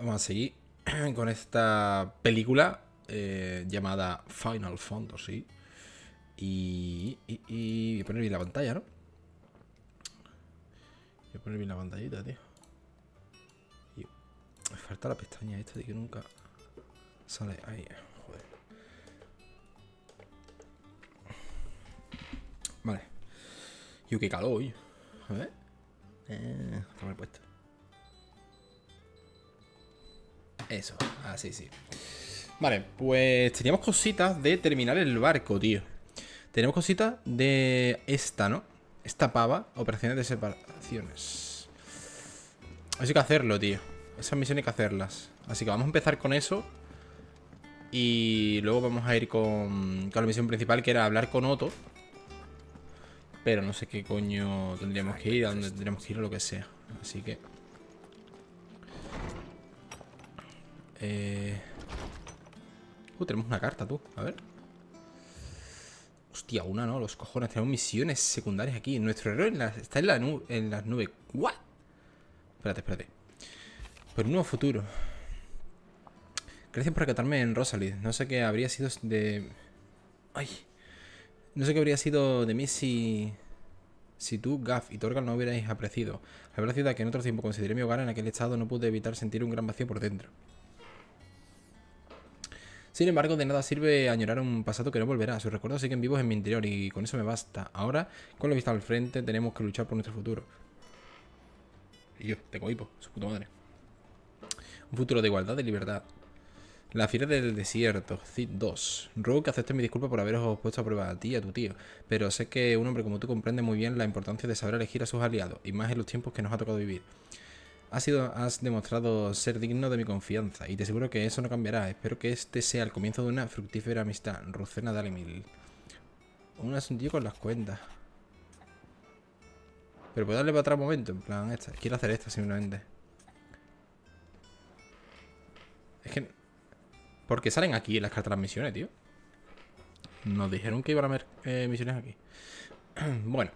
Vamos a seguir con esta película llamada Final Fantasy. Y voy a poner bien la pantalla, ¿no? Voy a poner bien la pantallita, tío. Y me falta la pestaña esta de que nunca sale ahí. Joder. Vale. Yo, qué calor hoy. A ver. ¿Cómo he puesto? Eso, así sí. Vale, pues teníamos cositas de terminar el barco, tío. Tenemos cositas de esta, ¿no? Esta pava, operaciones de separaciones. Eso hay que hacerlo, tío. Esas misiones hay que hacerlas. Así que vamos a empezar con eso. Y luego vamos a ir con la misión principal, que era hablar con Otto. Pero no sé qué coño tendríamos que ir, a dónde tendríamos que ir o lo que sea. Así que... tenemos una carta, tú. A ver. Hostia, una, ¿no? Los cojones. Tenemos misiones secundarias aquí. Nuestro héroe está en las nubes. ¿What? Espérate. Por un nuevo futuro. Gracias por rescatarme en Rosalind. No sé qué habría sido de... Ay. No sé qué habría sido de mí si tú, Gaff y Torgal no hubierais apreciado. La verdad ciudad que en otro tiempo consideré mi hogar, en aquel estado no pude evitar sentir un gran vacío por dentro. Sin embargo, de nada sirve añorar un pasado que no volverá. Sus recuerdos siguen vivos en mi interior y con eso me basta. Ahora, con la vista al frente, tenemos que luchar por nuestro futuro. Y yo, tengo hipo, su puta madre. Un futuro de igualdad y libertad. La fiera del desierto, Cid 2. Ruego que aceptes mi disculpa por haberos puesto a prueba a ti y a tu tío, pero sé que un hombre como tú comprende muy bien la importancia de saber elegir a sus aliados, y más en los tiempos que nos ha tocado vivir. Has demostrado ser digno de mi confianza, y te aseguro que eso no cambiará. Espero que este sea el comienzo de una fructífera amistad. Rucena Dalimil. Un asuntillo con las cuentas. Pero puedo darle para atrás un momento, en plan esta. Quiero hacer esta simplemente. Es que... ¿por qué salen aquí las cartas de las misiones, tío? Nos dijeron que iban a haber misiones aquí. Bueno.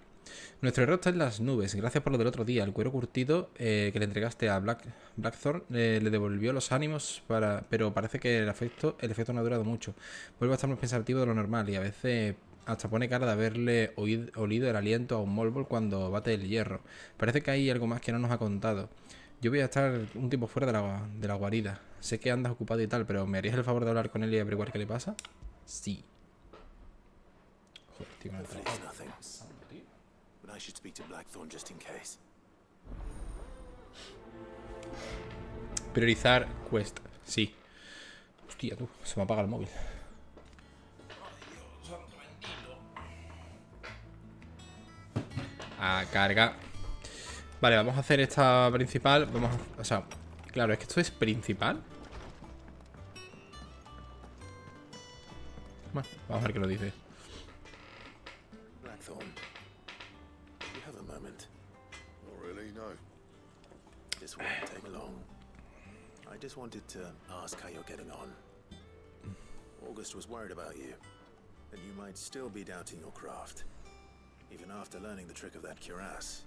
Nuestro error está en las nubes. Gracias por lo del otro día. El cuero curtido que le entregaste a Blackthorn le devolvió los ánimos, pero parece que el efecto no ha durado mucho. Vuelve a estar más pensativo de lo normal y a veces hasta pone cara de haberle olido el aliento a un Molbol cuando bate el hierro. Parece que hay algo más que no nos ha contado. Yo voy a estar un tiempo fuera de la guarida. Sé que andas ocupado y tal, pero ¿me harías el favor de hablar con él y averiguar qué le pasa? Sí. Joder, tío, no me I should speak to Blackthorn just in case. Priorizar quest, sí. Hostia, tú, se me apaga el móvil. A carga. Vale, vamos a hacer esta principal. Vamos a... o sea, claro, es que esto es principal. Bueno, vamos a ver qué lo dice. Blackthorn, do you have a moment? Not really, no. This won't take long. I just wanted to ask how you're getting on. August was worried about you, that you might still be doubting your craft, even after learning the trick of that cuirass.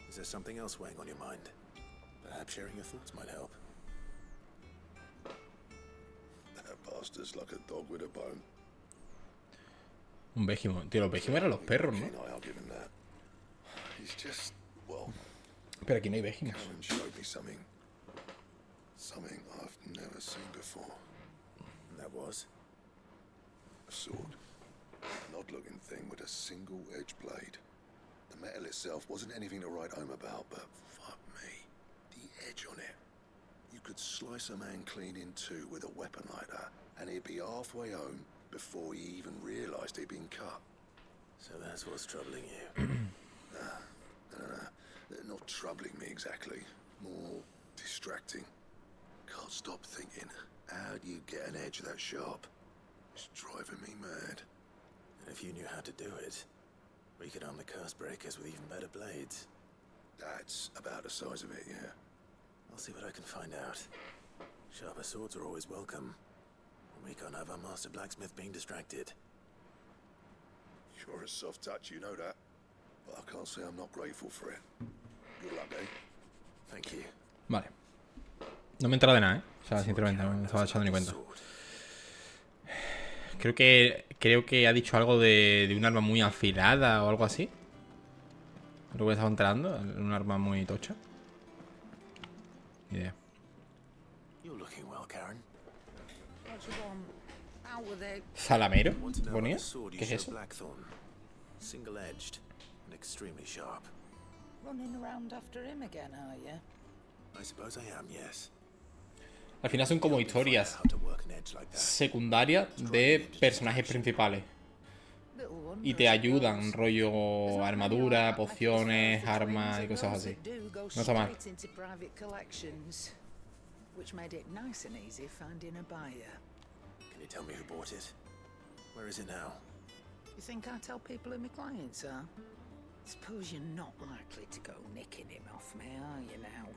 Is there something else weighing on your mind? Perhaps sharing your thoughts might help. That bastard's like a dog with a bone. Un Vegimo. Tío, los Vegimo eran los perros, ¿no? I'll give him that. He's just, well... Pero aquí no hay Vegimos. Karen showed me something. Something I've never seen before. And that was? A sword. An odd-looking thing with a single-edged blade. The metal itself wasn't anything to write home about, but fuck me. The edge on it. You could slice a man clean in two with a weapon like that, and he'd be halfway home before he even realised he'd been cut. So that's what's troubling you. They're not troubling me exactly. More distracting. Can't stop thinking, how do you get an edge that sharp? It's driving me mad. And if you knew how to do it, we could arm the curse breakers with even better blades. That's about the size of it, yeah. I'll see what I can find out. Sharper swords are always welcome. We can't have our master blacksmith being distracted. You're a soft touch, you know that. But I can't say I'm not grateful for it. Good luck, eh? Thank you. Vale. No me he enterado de nada, ¿eh? O sea, sinceramente, no me estaba echando ni cuenta. Creo que ha dicho algo de un arma muy afilada o algo así. Lo que me estaba enterando. Un arma muy tocha. Ni idea. You're looking well, Karen. What you want? Out with it. ¿Zalamero? Want to know ¿Ponía? about the sword you ¿Qué es show eso? Blackthorn? Single-edged and extremely sharp. Running around after him again, are you? I suppose I am, yes. Al final son como historias How to work an edge like that. secundarias de personajes principales. Little wonder Y te as it ayudan, goes. rollo There's not many armadura, like that pociones, Mephisto armas y twins, cosas and those así. that do go No está mal. straight into private collections, which made it nice and easy finding a buyer. Can you tell me who bought it? Where is it now? You think I tell people who my clients are? Suppose you're not likely to go nicking him off me, are you now?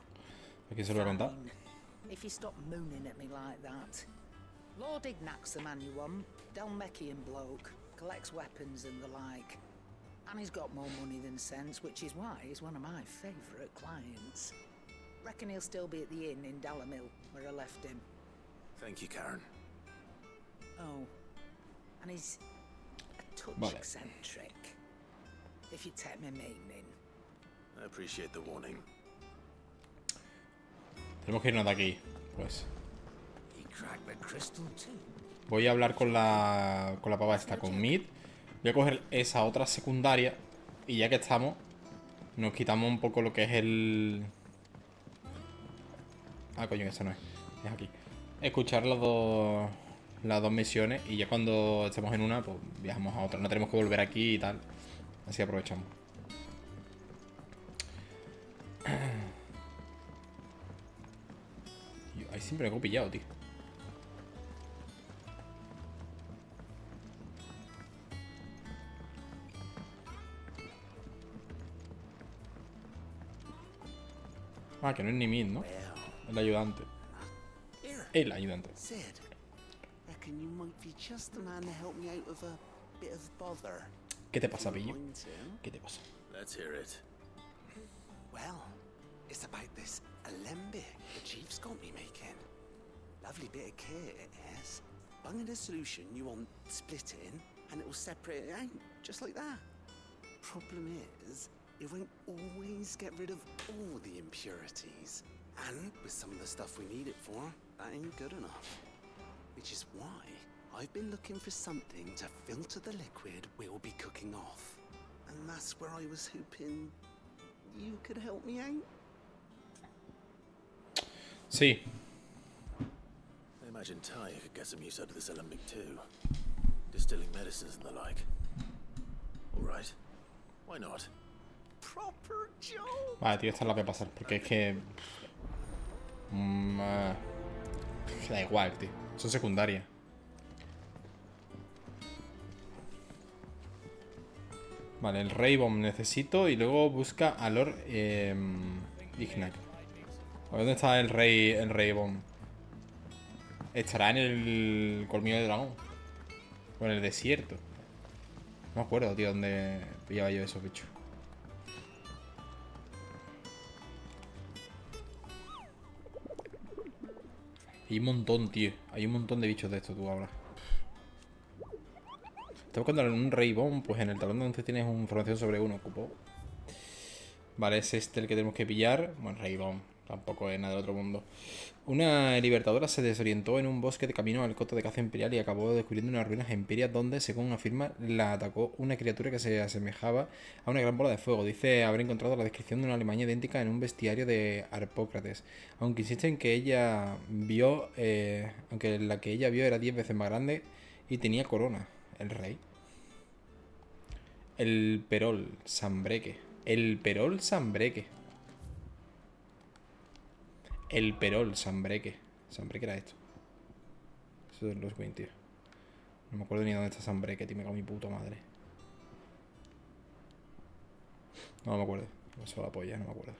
¿A quién se lo voy a contar? Fine. If you stop mooning at me like that. Lord Ignac's the man you want. Dalmekian bloke. Collects weapons and the like. And he's got more money than sense, which is why he's one of my favourite clients. Reckon he'll still be at the inn in Dalamil, where I left him. Thank you, Karen. Oh. And he's a touch Vale. eccentric. If you take my meaning. I appreciate the warning. Tenemos que irnos de aquí, pues. He cracked the crystal too. Voy a hablar con la pava esta, con Mid. Voy a coger esa otra secundaria. Y ya que estamos, nos quitamos un poco lo que es el... Ah, coño, eso no es. Es aquí. Escuchar las dos misiones. Y ya cuando estemos en una, pues viajamos a otra. No tenemos que volver aquí y tal. Así aprovechamos. Ahí siempre me he pillado, tío. Ah, que no es ni Mid, ¿no? El ayudante. Here, El ayudante. Sid. Reckon you might be just the man to help me out of a bit of bother. ¿Qué te pasa, pillo? Mind to? ¿Qué te pasa? Let's hear it. Well, it's about this alembic the chief's got me making. Lovely bit of kit it is. Bung in a solution you want splitting, and it will separate it out, just like that. Problem is, it won't always get rid of all the impurities. And with some of the stuff we need it for, that ain't good enough. Which is why I've been looking for something to filter the liquid we'll be cooking off. And that's where I was hoping you could help me out. Sí. I imagine Ty could get some use out of this alembic too. Distilling medicines and the like. All right. Why not? Proper job! Vale, tío, esta es la que voy a pasar. Porque es que... da igual, tío. Son secundarias. Vale, el Rey Bomb necesito. Y luego busca a Lord Ignac. ¿Dónde está el Rey Bomb? Estará en el colmillo de dragón. O en el desierto. No me acuerdo, tío, dónde pillaba yo esos bichos. Hay un montón, tío. Hay un montón de bichos de estos, tú ahora. Estoy buscando un Rey Bomb. Pues en el talón de 11 tienes información sobre uno. Ocupo. Vale, es este el que tenemos que pillar. Bueno, Rey Bomb. Tampoco es nada del otro mundo. Una libertadora se desorientó en un bosque de camino al coto de caza imperial y acabó descubriendo unas ruinas imperias donde, según afirma, la atacó una criatura que se asemejaba a una gran bola de fuego. Dice haber encontrado la descripción de una Alemania idéntica en un bestiario de Harpócrates. Aunque insiste en que ella vio, aunque la que ella vio era 10 veces más grande y tenía corona. El rey. El Perol Sambreque. El Perol Sambreque. El Perol Sambreque. Sambreque era esto. Eso es los 20. No me acuerdo ni dónde está Sambreque, tío. Me cago en mi puta madre. No me acuerdo. Eso la polla, no me acuerdo.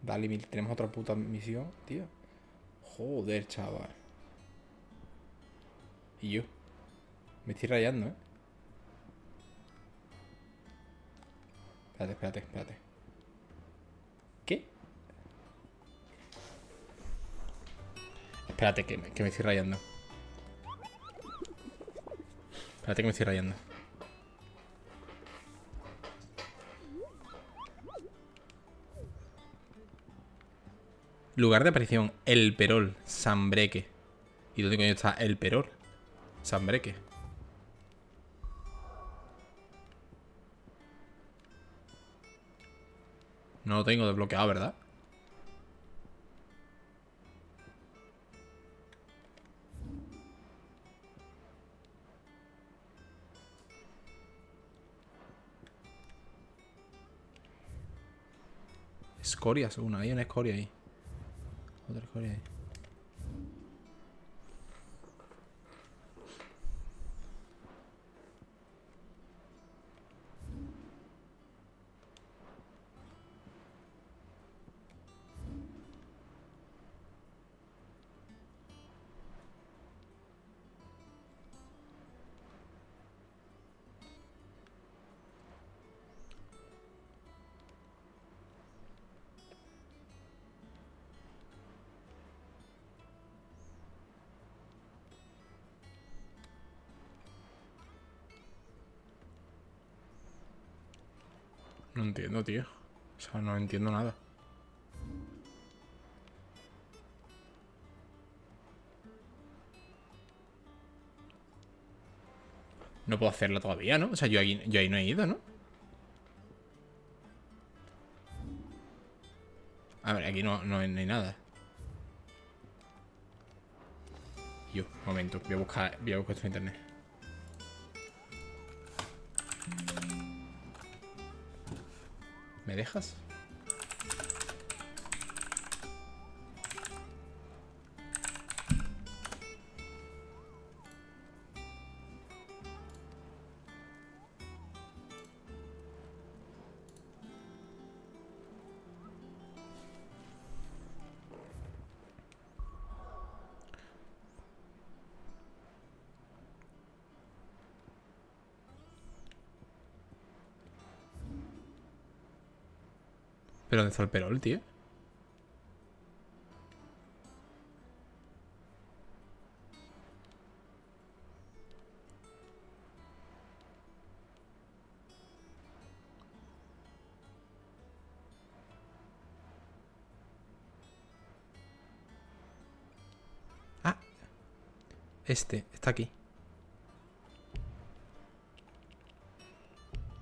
Dale, tenemos otra puta misión, tío. Joder, chaval. Y yo. Me estoy rayando, ¿eh? Espérate. ¿Qué? Espérate, que me estoy rayando. Espérate que me estoy rayando. Lugar de aparición, El Perol, Sambreque. ¿Y dónde coño está El Perol? Sambreque. No lo tengo desbloqueado, ¿verdad? Escorias, hay una escoria ahí. Otra escoria ahí. No entiendo, tío. O sea, no entiendo nada. No puedo hacerla todavía, ¿no? O sea, yo ahí no he ido, ¿no? A ver, aquí no hay nada. Yo, un momento. Voy a buscar esto en internet. ¿Me dejas? ¿Pero dónde está el perol, tío? Ah. Está aquí.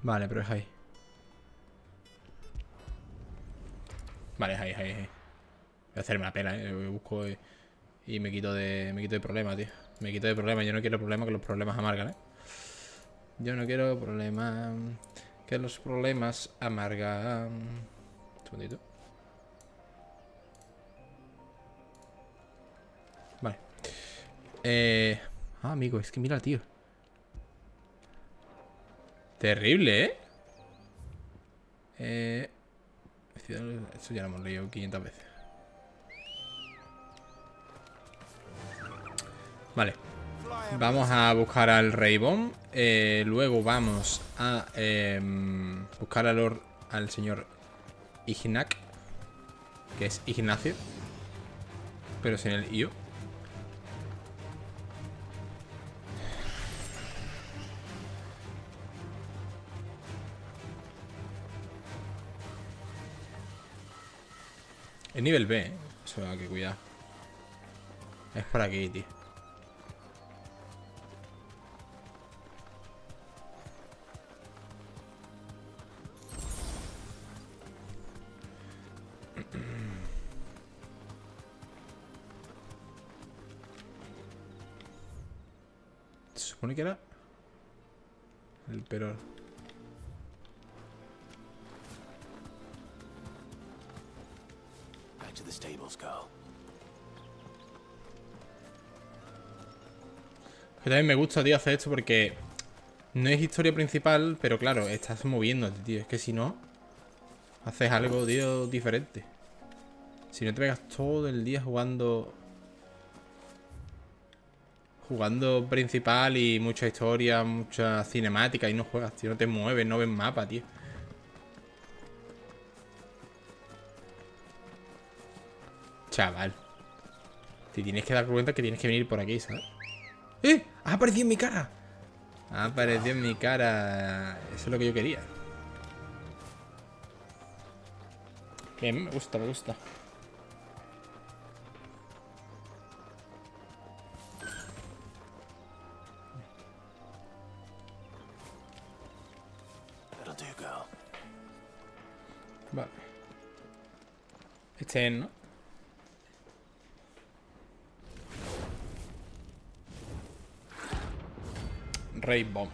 Vale, pero es ahí. Vale, es ahí. Voy a hacerme la pena, ¿eh? Busco y me quito de problemas, tío. Me quito de problemas. Yo no quiero problemas, que los problemas amargan, ¿eh? Yo no quiero problemas, que los problemas amargan. Un segundito. Vale. Amigo, es que mira, tío. Terrible, ¿eh? Esto ya lo hemos leído 500 veces. Vale. Vamos a buscar al Rey Bon. Luego vamos a buscar al señor Ignac, que es Ignacio, pero sin el IO. Es nivel B, ¿eh? O sea, que cuidado. Es por aquí, tío. Se supone que era el perol. Back to the stables, girl. Que también me gusta, tío, hacer esto porque no es historia principal, pero claro, estás moviéndote, tío. Es que si no, haces algo, tío, diferente. Si no te pegas todo el día jugando principal y mucha historia, mucha cinemática y no juegas, tío, no te mueves, no ves mapa, tío. Chaval. Te tienes que dar cuenta que tienes que venir por aquí, ¿sabes? ¡Eh! ¡Ha aparecido en mi cara! Ha aparecido en mi cara. Eso es lo que yo quería. Bien, me gusta, me gusta. That'll do, girl. Vale. Este es, ¿no? Ray Bomb.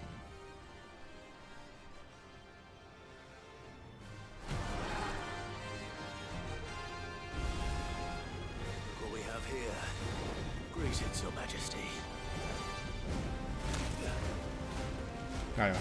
Look what we have here. Greetings, Your Majesty. Ahí va.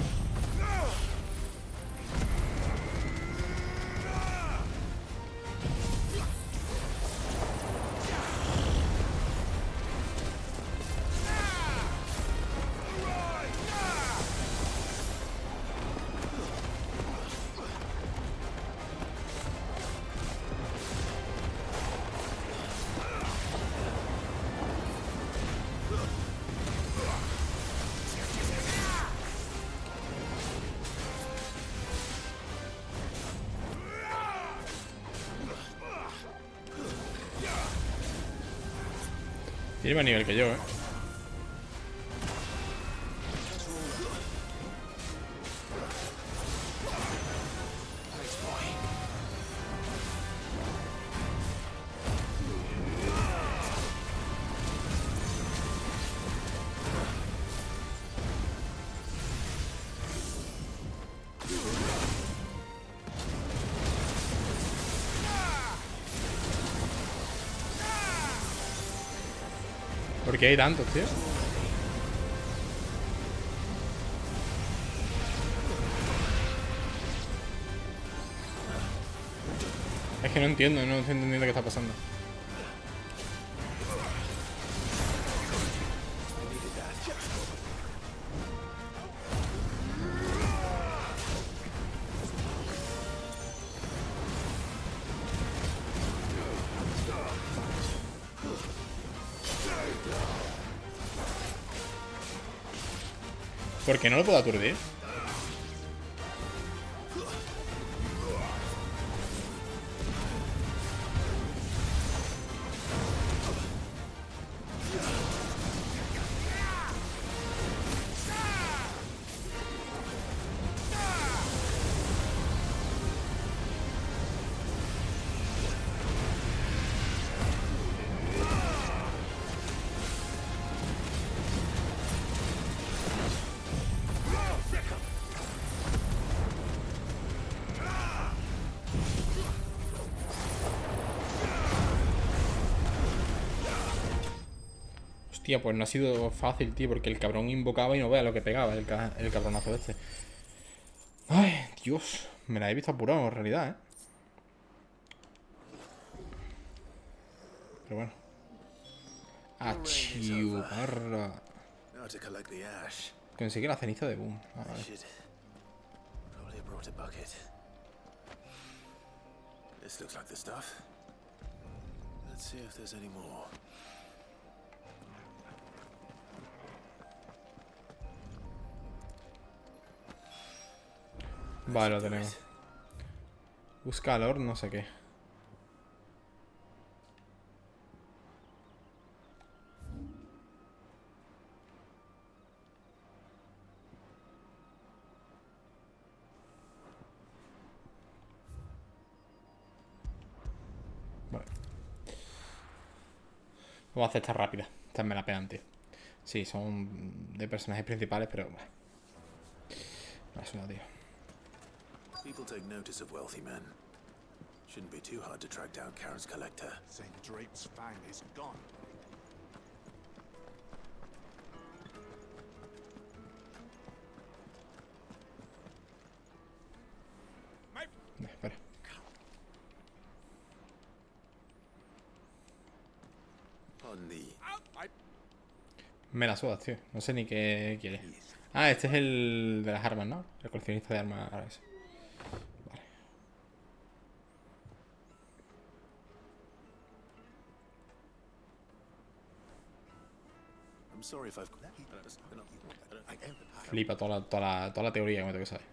Tiene más nivel que yo, ¿Por qué hay tantos, tío? Es que no entiendo, no estoy entendiendo qué está pasando. ¿Por qué no lo puedo aturdir? Hostia, pues no ha sido fácil, tío, porque el cabrón invocaba y no vea lo que pegaba el cabronazo este. Ay, Dios. Me la he visto apurado, en realidad, ¿eh? Pero bueno. Achiuparra. Now to collect the ash. Conseguí la ceniza de Boom. Ah, I vale. should probably have brought a bucket. This looks like the stuff. Let's see if there's any more. Vale, lo tenemos. Busca calor, no sé qué. Vale. Vamos a hacer esta rápida. Esta me la pegan, tío. Sí, son de personajes principales, pero... Es una, tío. People take notice of wealthy men. Shouldn't be too hard to track down Karen's collector. St. Drake's fang is gone. Espera. On the Me la sudas, tío. No sé ni qué quiere. Ah, este es el de las armas, ¿no? El coleccionista de armas. Ahora ese. Vale. I'm sorry if I've... Flipa toda la teoría que me tengo que saber.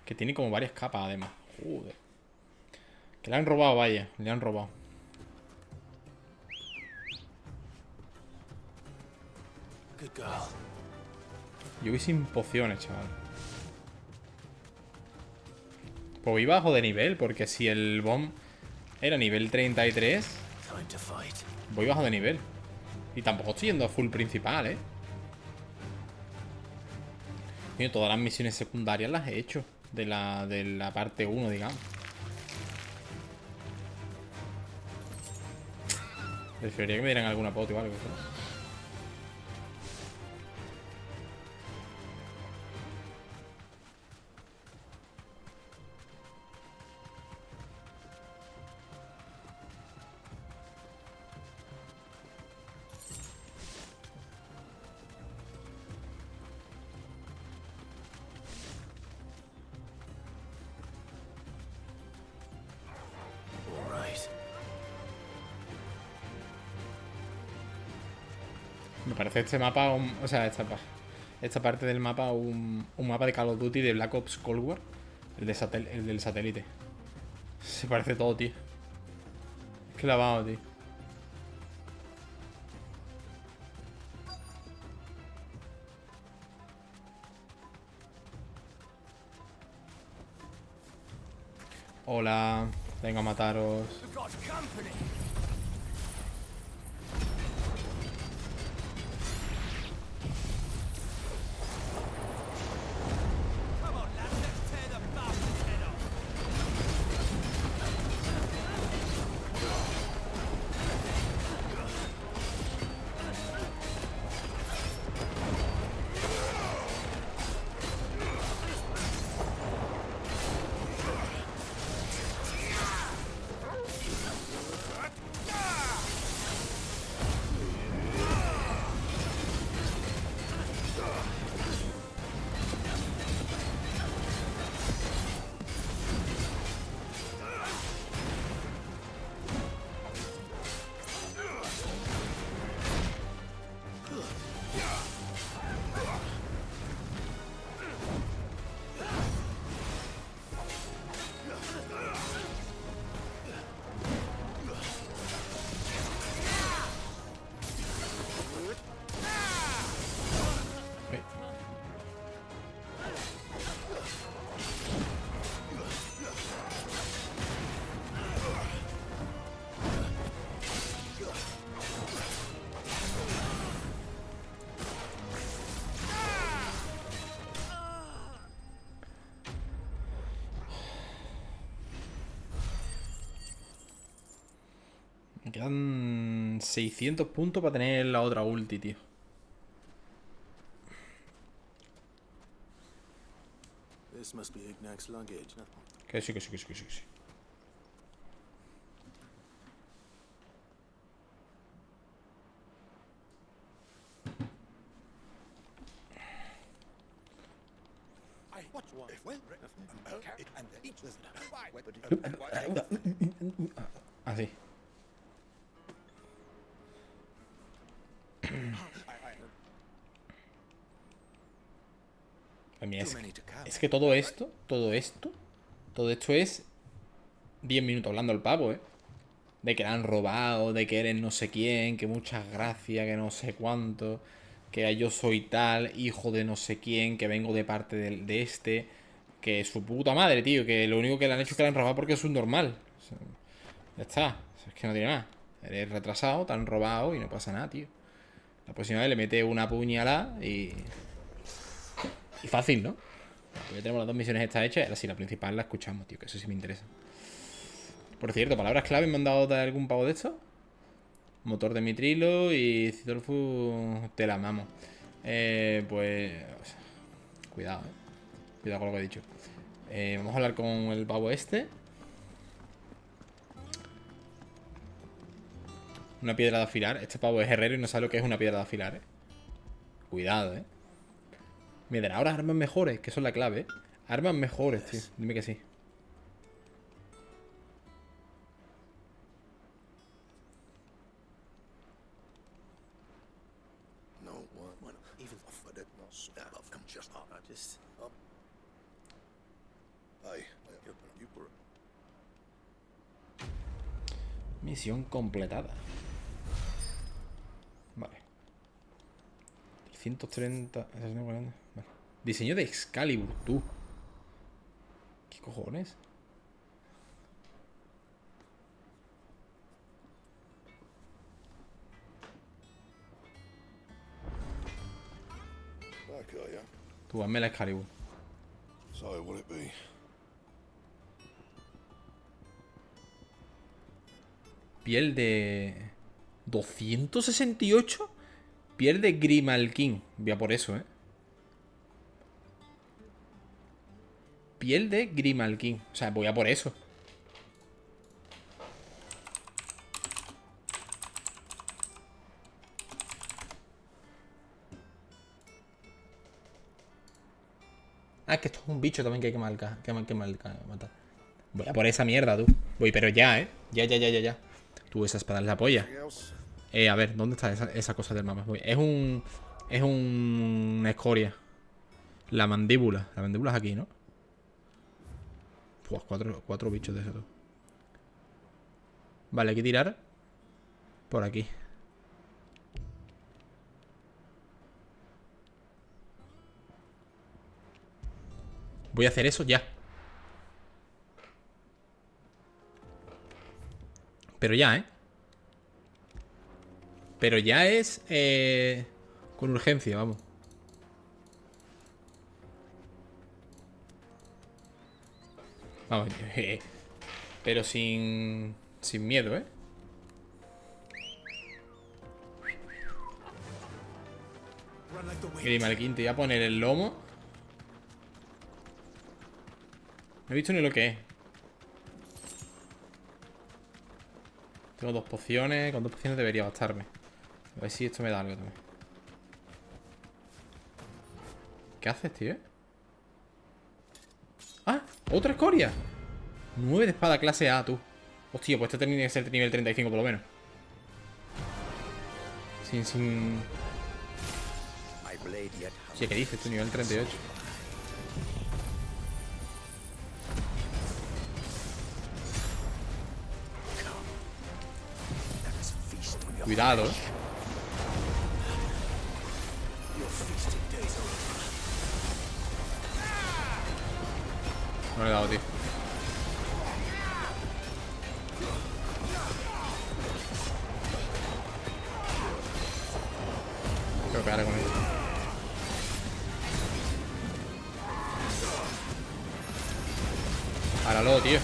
Que tiene como varias capas además. Joder. Que le han robado, vaya. Le han robado. Good girl. Yo voy sin pociones, chaval. Pues voy bajo de nivel, porque si el bomb era nivel 33, Time to fight. voy bajo de nivel. Y tampoco estoy yendo a full principal, ¿eh? Tío, todas las misiones secundarias las he hecho. De la parte 1, digamos. Preferiría que me dieran alguna poti o algo, ¿sabes? All right. Me parece este mapa, o sea, esta parte del mapa un mapa de Call of Duty de Black Ops Cold War. El del satélite. Se parece todo, tío. Es clavado, tío. Hola, vengo a mataros. Me quedan 600 puntos para tener la otra ulti, tío. This must be Ignac's luggage. Que sí, que sí, que sí, que sí, que sí. Así. Pues mira, es que todo esto es 10 minutos hablando el pavo, ¿eh? De que le han robado, de que eres no sé quién, que muchas gracias, que no sé cuánto, que yo soy tal, hijo de no sé quién, que vengo de parte de este, que su puta madre, tío, que lo único que le han hecho es que le han robado porque es un normal. O sea, ya está, es que no tiene más. Eres retrasado, te han robado y no pasa nada, tío. La próxima vez le mete una puñalada y fácil, ¿no? Pues ya tenemos las dos misiones estas hechas. Ahora sí, la principal la escuchamos, tío, que eso sí me interesa. Por cierto, palabras clave me han dado de algún pavo de estos. Motor de mitrilo y Cidolfu te la mamo. Pues... Cuidado, Cuidado con lo que he dicho. Vamos a hablar con el pavo este. Una piedra de afilar. Este pavo es herrero y no sabe lo que es una piedra de afilar, Cuidado, Me dará ahora armas mejores, que son la clave, Armas mejores, tío. Dime que sí. No, what? Well, even I did not sort of them just I just Hey, you were Misión completada. Vale. 330. Vale. Diseño de Excalibur, tú. ¿Qué cojones? back, are ya? Tú, hazme la Excalibur. So, will it be? Piel de... 268. Piel de Grimalkin. Voy a por eso, Piel de Grimalkin. O sea, voy a por eso. Ah, es que esto es un bicho también que hay que matar. Voy a por esa mierda, tú. Voy, pero ya, Ya. Tú, esa espada es la polla. Anything else? A ver, ¿dónde está esa cosa del mapa? Voy. Es una escoria. La mandíbula. La mandíbula es aquí, ¿no? Pues cuatro bichos de esos. Vale, hay que tirar por aquí. Voy a hacer eso ya. Pero ya, Pero ya es con urgencia, vamos. Vamos, pero sin miedo, Run like the wind. Grimalkin, te voy a poner el lomo. No he visto ni lo que es. Tengo 2 pociones. Con 2 pociones debería bastarme. A ver si esto me da algo también. ¿Qué haces, tío? ¡Ah! ¡Otra escoria! 9 de espada clase A, tú. Hostia, pues este tiene que ser nivel 35 por lo menos. Sin... Hostia, ¿qué dices tú? Nivel 38. Cuidado, No le he dado, tío. Creo que ahora con esto. Páralo, tío.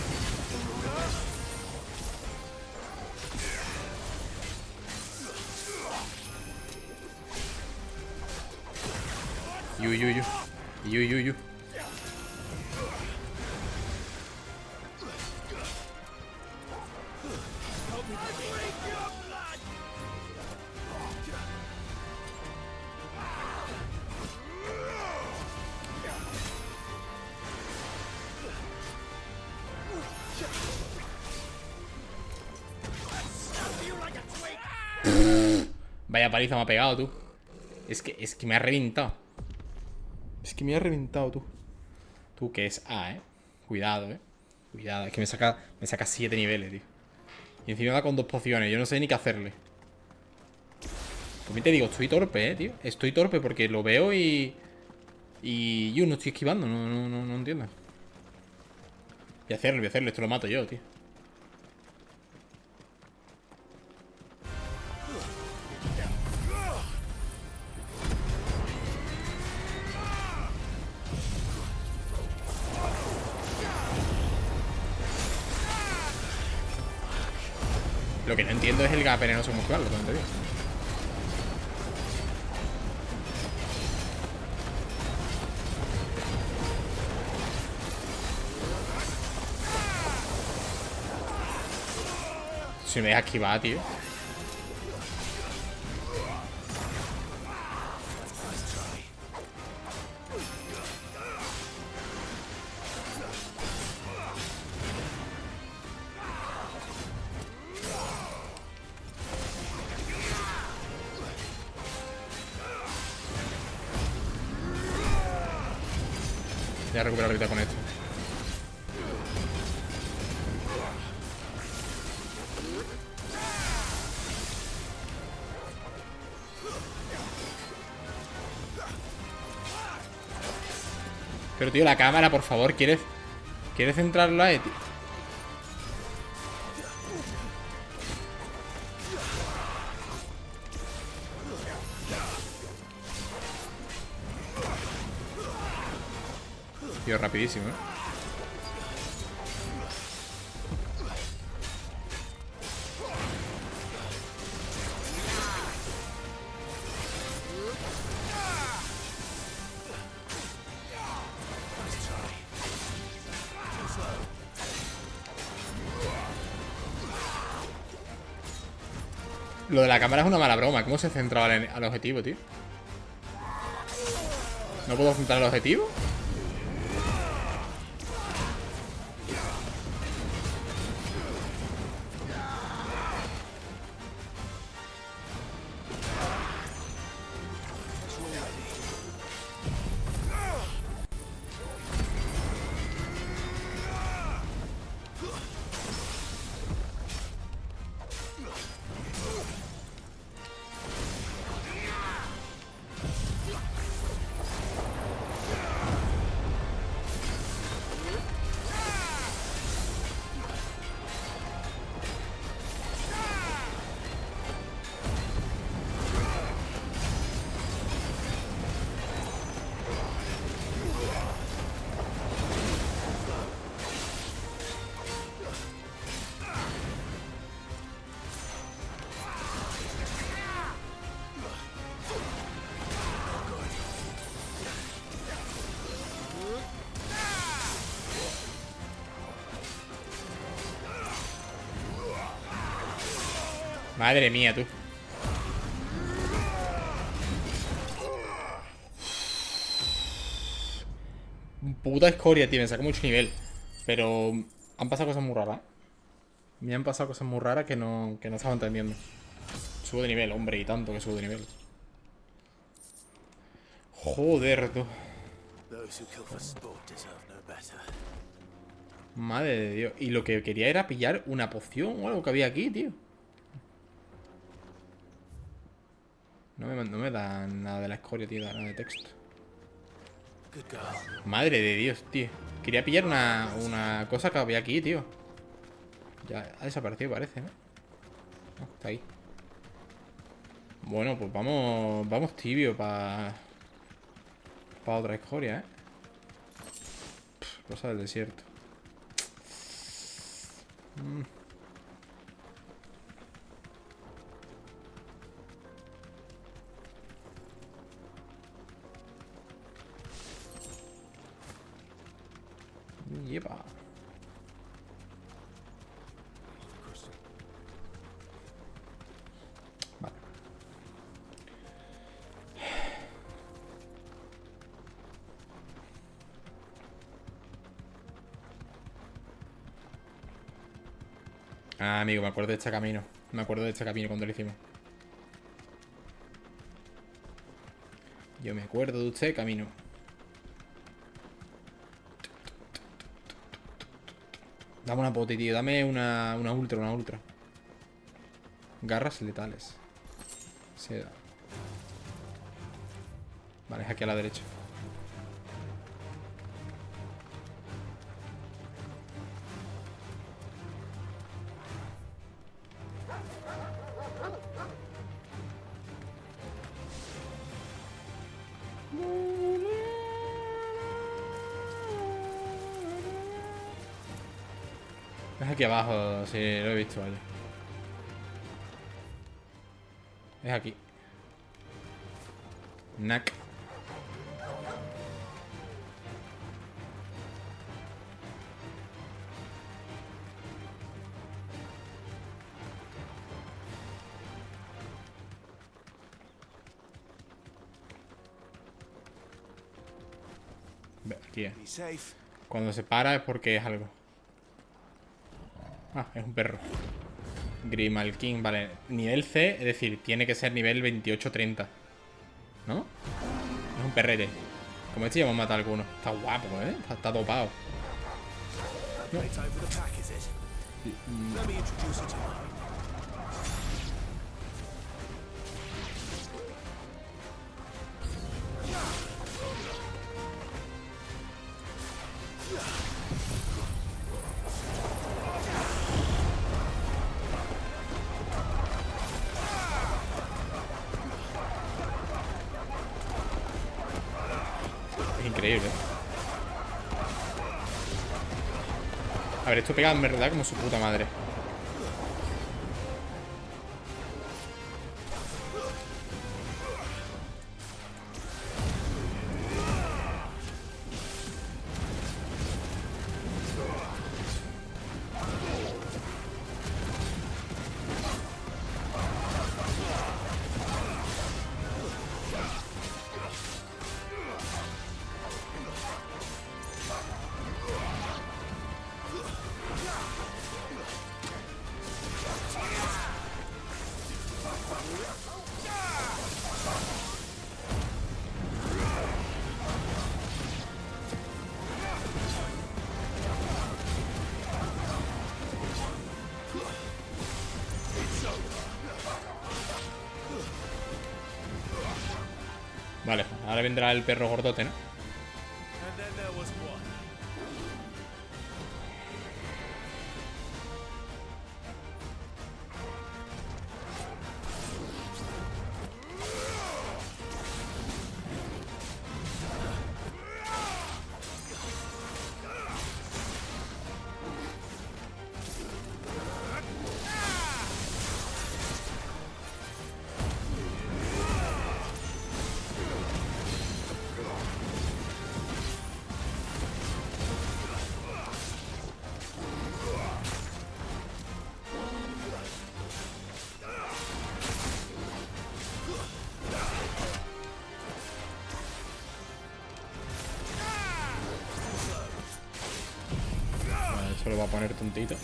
Yu. Vaya paliza me ha pegado, tú. Es que me ha reventado. Es que me ha reventado, tú. Tú, que es A, Cuidado, Cuidado, es que me saca 7 niveles, tío. Y encima va con 2 pociones. Yo no sé ni qué hacerle. También te digo, estoy torpe, tío. Estoy torpe porque lo veo y yo no estoy esquivando. No entiendo. Voy a hacerlo. Esto lo mato yo, tío. Lo que no entiendo es el gap venenoso muscular, lo que te digo. Si me deja esquivar, tío. Voy a recuperar ahorita con esto. Pero, tío, la cámara, por favor, ¿quieres centrarla ahí, tío? Tío, rapidísimo, ¿eh? Lo de la cámara es una mala broma. ¿Cómo se centraba al objetivo, tío? ¿No puedo centrar el objetivo? Madre mía, tú. Puta escoria, tío. Me saca mucho nivel. Pero han pasado cosas muy raras. Me han pasado cosas muy raras que no estaba entendiendo. Subo de nivel, hombre, y tanto que subo de nivel. Joder, tú. Madre de Dios. Y lo que quería era pillar una poción o algo que había aquí, tío. No me da nada de la escoria, tío. Nada de texto. Madre de Dios, tío. Quería pillar una cosa que había aquí, tío. Ya ha desaparecido, parece, ¿no? No, está ahí. Bueno, pues vamos tibio para otra escoria, ¿eh? Cosa del desierto. Yepa. Vale. Ah, amigo, me acuerdo de este camino. Me acuerdo de este camino cuando lo hicimos. Yo me acuerdo de este camino. Dame una poti, tío. Dame una ultra. Garras letales. Seda. Vale, es aquí a la derecha. Es aquí abajo, sí, lo he visto, vale. Es aquí. Nac. Ve, aquí es. Cuando se para es porque es algo. Ah, es un perro. Grimalkin, vale. Nivel C, es decir, tiene que ser nivel 28-30. ¿No? Es un perrete. Como este ya hemos matado a alguno. Está guapo, ¿eh? Está dopado. No. Right time for the pack, is it? Let me introduce you to mine. Es increíble. A ver, esto pega en verdad como su puta madre. Vale, ahora vendrá el perro gordote, ¿no? And then there was one. Vale, eso lo va a poner tontito.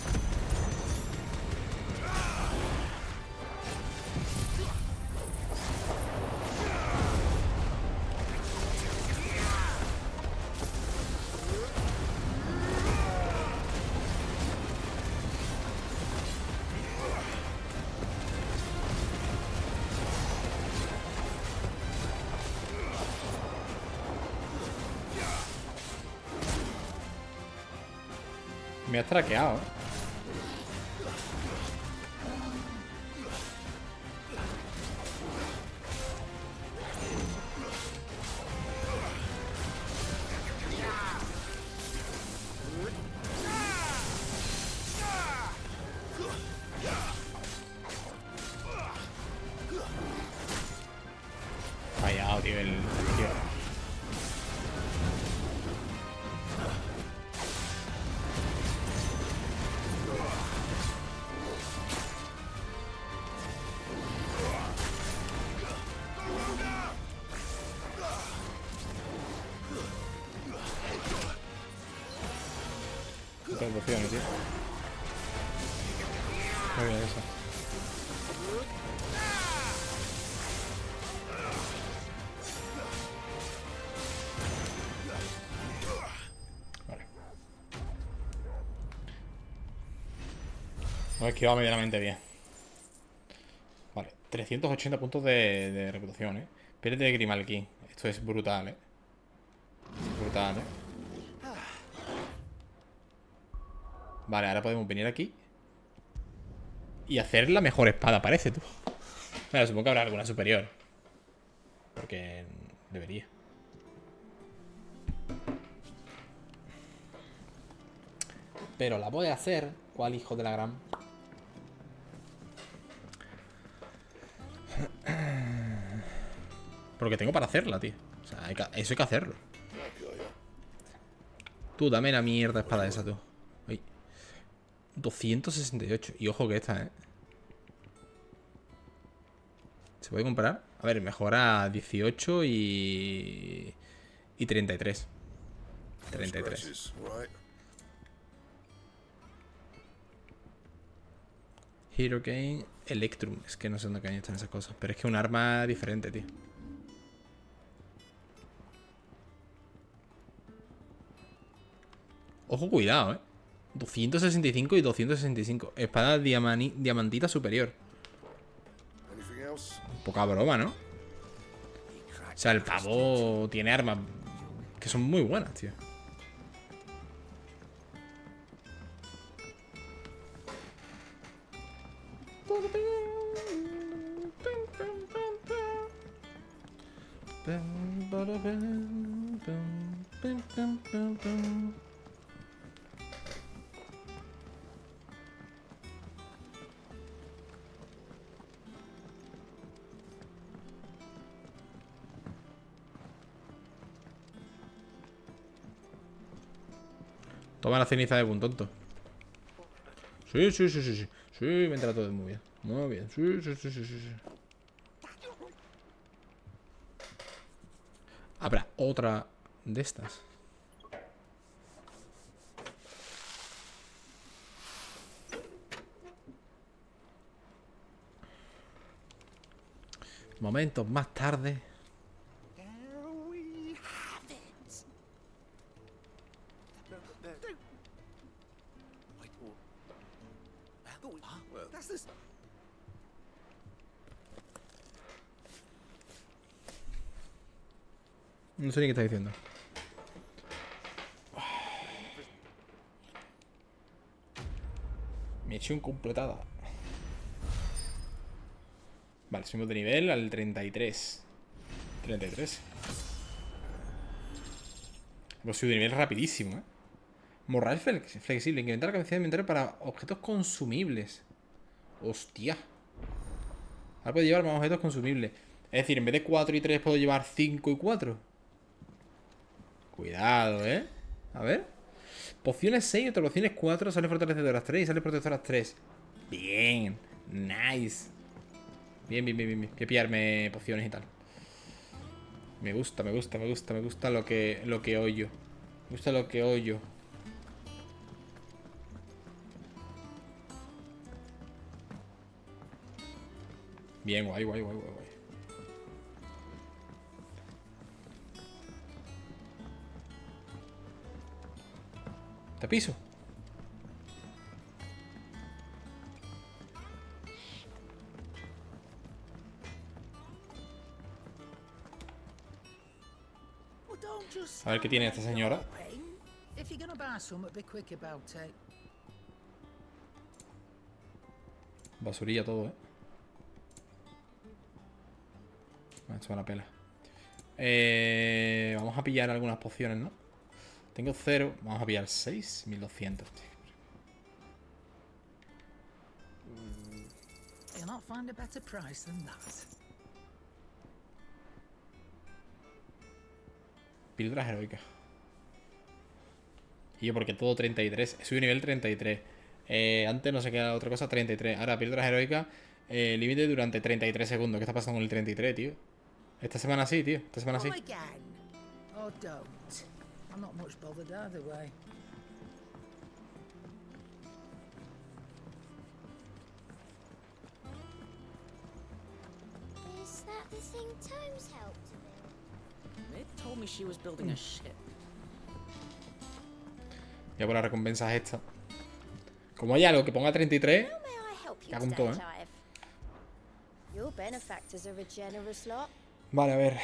Me has traqueado, ¿eh? Fallado, tío, el tío. Putas pociones, tío. Muy bien eso. Vale. Lo he esquivado medianamente bien. Vale, 380 puntos de reputación, ¿eh? Pierde de Grimalkin. Esto es brutal, ¿eh? Brutal, ¿eh? Vale, ahora podemos venir aquí y hacer la mejor espada, parece, tú. Claro, supongo que habrá alguna superior, porque debería. Pero la voy a hacer. ¿Cuál hijo de la gran? Porque tengo para hacerla, tío. O sea, eso hay que hacerlo. Tú, dame la mierda espada esa, tú. Ay. 268. Y ojo que esta, ¿eh? ¿Se puede comprar? A ver, mejora 18 y 33. 33. Hero Gain Electrum. Es que no sé dónde caña están esas cosas. Pero es que un arma diferente, tío. Ojo, cuidado, 265 y 265. Espada diamantita superior. Anything else? Poca broma, ¿no? O sea, el pavo tiene armas que son muy buenas, tío. Toma la ceniza de un tonto. Sí, sí, sí, sí, sí. Sí, me entra todo muy bien. Muy bien. Sí, sí, sí, sí, sí. Habrá otra de estas. Momentos más tarde. There we have it. Wait, well, that's this. No sé ni qué está diciendo. Misión completada. Vale, subimos de nivel al 33. 33. Hemos subido de nivel rapidísimo, Morral flexible. Incrementar la capacidad de inventario para objetos consumibles. Hostia. Ahora puedo llevar más objetos consumibles. Es decir, en vez de 4 y 3 puedo llevar 5 y 4. Cuidado, A ver. Pociones 6, otras pociones 4. Sale fortalecedoras 3 y sale protectoras 3. Bien. Nice. Bien, bien, bien, bien. Voy a pillarme pociones y tal. Me gusta, me gusta, me gusta, me gusta lo que oyo. Me gusta lo que oyo. Bien, guay, guay, guay, guay, guay. ¿Te piso? Well, don't just A ver qué tiene esta señora. If you're gonna buy some, be quick about it. Basurilla todo, Esto va a la pela. Vamos a pillar algunas pociones, ¿no? Tengo 0. Vamos a pillar 6. 1200, tío. You'll not find a better price than that. Píldoras heroicas. Y yo, porque todo 33. Soy nivel 33. Antes no sé qué era otra cosa, 33. Ahora, píldoras heroicas. Límite durante 33 segundos. ¿Qué está pasando con el 33, tío? Esta semana sí, tío. Esta semana sí. Come again. Or don't. I'm not much bothered either way. Is that the thing Tomes helped to build? It told me she was building a ship. Ya por las recompensas esta. Como hay algo que ponga 33. How may I help you Cago en today, todo, Clive? Your benefactors are a generous lot. Vale, a ver.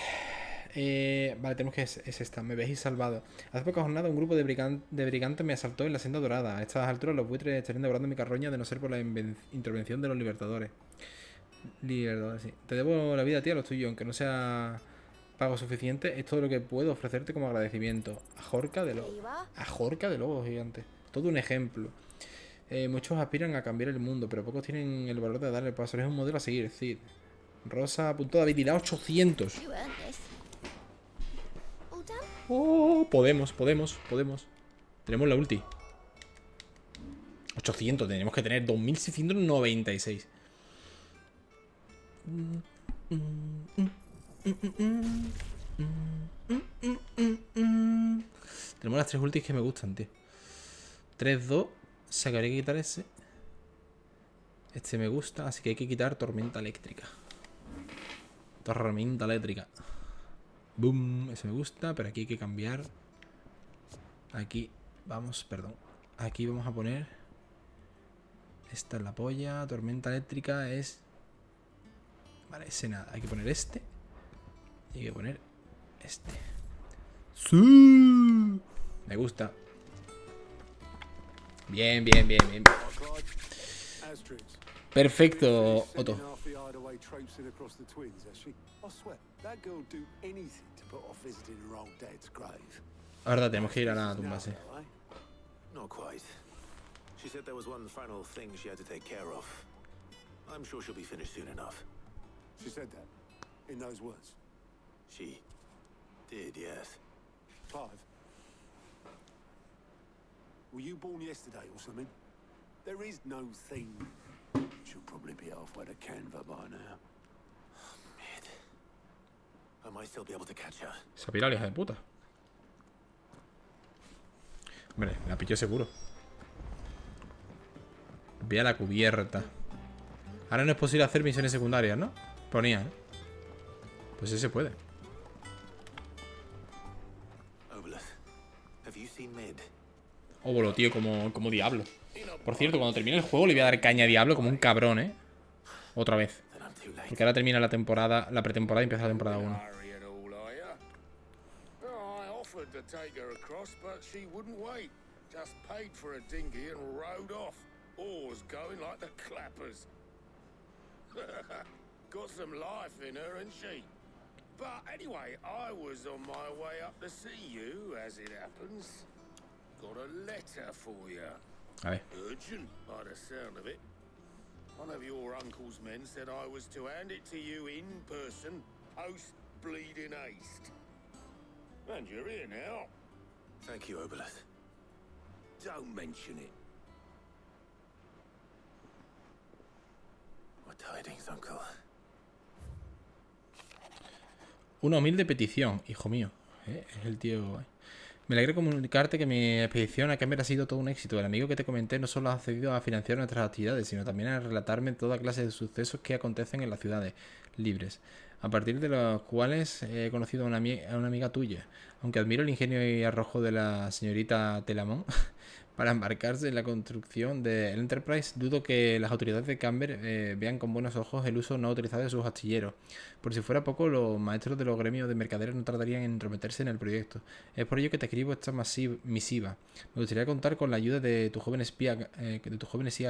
Vale, tenemos que... Es esta. Me veis salvado. Hace poca jornada un grupo de brigantes me asaltó en la senda dorada. A estas alturas los buitres estarían devorando mi carroña de no ser por la intervención de los libertadores. Libertadores, sí. Te debo la vida, tía, lo tuyo. Aunque no sea pago suficiente, es todo lo que puedo ofrecerte como agradecimiento. Ajorca de lobos. Ajorca de lobos gigantes. Todo un ejemplo. Muchos aspiran a cambiar el mundo, pero pocos tienen el valor de darle paso. Es un modelo a seguir, Cid. Rosa, punto de habilidad 800. You earned this. All done? Oh, podemos. Tenemos la ulti. 800, tenemos que tener 2696. Tenemos las 3 ultis que me gustan, tío. 3-2. Sacaré que quitar ese. Este me gusta, así que hay que quitar tormenta eléctrica. Tormenta eléctrica. Boom, ese me gusta, pero aquí hay que cambiar. Aquí Vamos, perdón. Aquí vamos a poner... Esta es la polla. Tormenta eléctrica es... Vale, ese nada. Hay que poner este. Y hay que poner este. ¡Sí! Me gusta. Bien, bien, bien, bien. Perfecto, Otto. La verdad, tenemos que ir a la tumba, sí. Not quite. She said there was one final thing she had to take care of. I'm sure she'll be finished soon enough. She said that in those words. She did, yes. Clive, were you born yesterday or something? There is no thing. She'll probably be halfway to Canva by now. Mid. I might still be able to catch her. Se pira la hija de puta. Hombre, la pilló seguro. Ve a la cubierta. Ahora no es posible hacer misiones secundarias, ¿no? Ponía, ¿eh? Pues sí se puede. Óbolo, tío, como Diablo. Por cierto, cuando termine el juego le voy a dar caña a Diablo como un cabrón, ¿eh? Otra vez. Porque ahora termina la temporada, la pretemporada y empieza la temporada 1. Got some life in her, ain't she? But anyway, I was on my way up to see you, as it happens. Got a letter for you. A ver. Urgent, by the sound of it. One of your uncle's men said I was to hand it to you in person, post bleeding haste. And you're here now. Thank you, Obelith. Don't mention it. What tidings, uncle? Una humilde petición, hijo mío. Es el tío. Me alegra comunicarte que mi expedición a Canberra ha sido todo un éxito. El amigo que te comenté no solo ha accedido a financiar nuestras actividades, sino también a relatarme toda clase de sucesos que acontecen en las ciudades libres, a partir de los cuales he conocido a una amiga tuya. Aunque admiro el ingenio y arrojo de la señorita Telamón para embarcarse en la construcción del Enterprise, dudo que las autoridades de Canberra vean con buenos ojos el uso no autorizado de sus astilleros. Por si fuera poco, los maestros de los gremios de mercaderes no tardarían en entrometerse en el proyecto. Es por ello que te escribo esta misiva. Me gustaría contar con la ayuda de tu joven espía,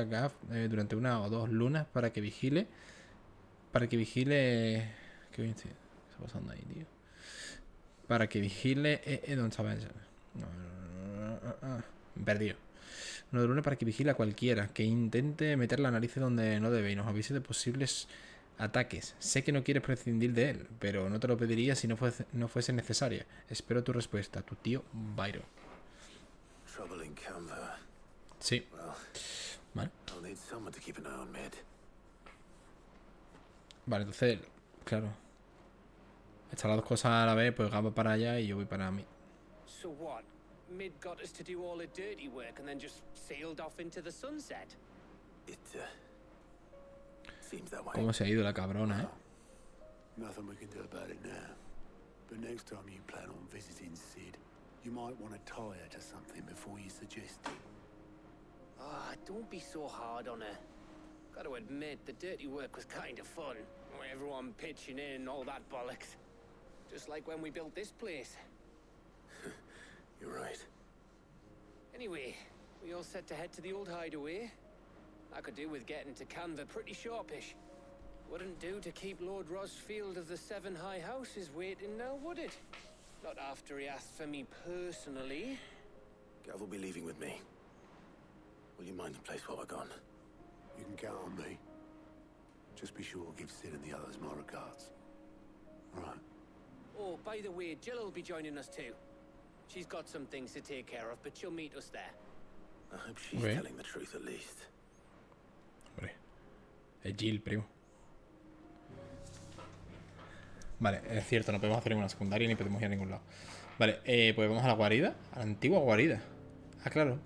Gav, durante una o dos lunas para que vigile. ¿Qué está pasando ahí, tío? Para que vigile. ¿Dónde estaba ella? Me perdió. No de luna para que vigile a cualquiera que intente meter la nariz donde no debe y nos avise de posibles ataques. Sé que no quieres prescindir de él, pero no te lo pediría si no fuese necesaria. Espero tu respuesta, tu tío Byron. Sí. Vale. Vale, entonces, claro. Estas las dos cosas a la vez, pues Gab va para allá y yo voy para mí. So what? Mid got us to do all the dirty work and then just sailed off into the sunset. ¿Cómo se ha ido la cabrona, Nothing we can do about it now. But next time you plan on visiting Sid, you might want to tie her to something before you suggest it. Ah, don't be so hard on her. Gotta admit, the dirty work was kind of fun. Everyone pitching in, all that bollocks. Just like when we built this place. You're right. Anyway, we all set to head to the old hideaway. I could do with getting to Canva pretty sharpish. Wouldn't do to keep Lord Rosfield of the Seven High Houses waiting now, would it? Not after he asked for me personally. Gav will be leaving with me. Will you mind the place while we're gone? You can count on me. Just be sure to give Sid and the others my regards. All right. Oh, by the way, Jill will be joining us too. She's got some things to take care of, but she'll meet us there. I hope she's telling the truth at least. Hombre. Es Jill, primo. Vale, es cierto, no podemos hacer ninguna secundaria ni podemos ir a ningún lado. Vale, pues vamos a la guarida. A la antigua guarida. Ah, claro.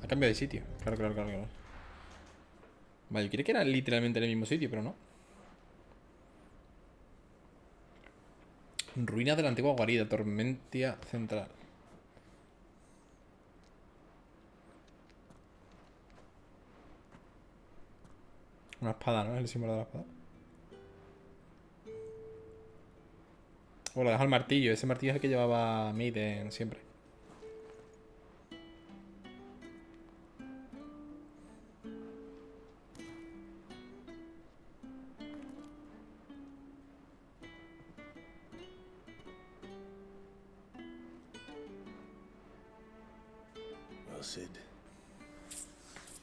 Ha cambiado de sitio. Claro. Vale, yo creí que era literalmente en el mismo sitio, pero no. Ruinas de la antigua guarida, tormenta central. Una espada, ¿no? Es el símbolo de la espada. O lo deja el martillo. Ese martillo es el que llevaba Maiden siempre. Well, Sid,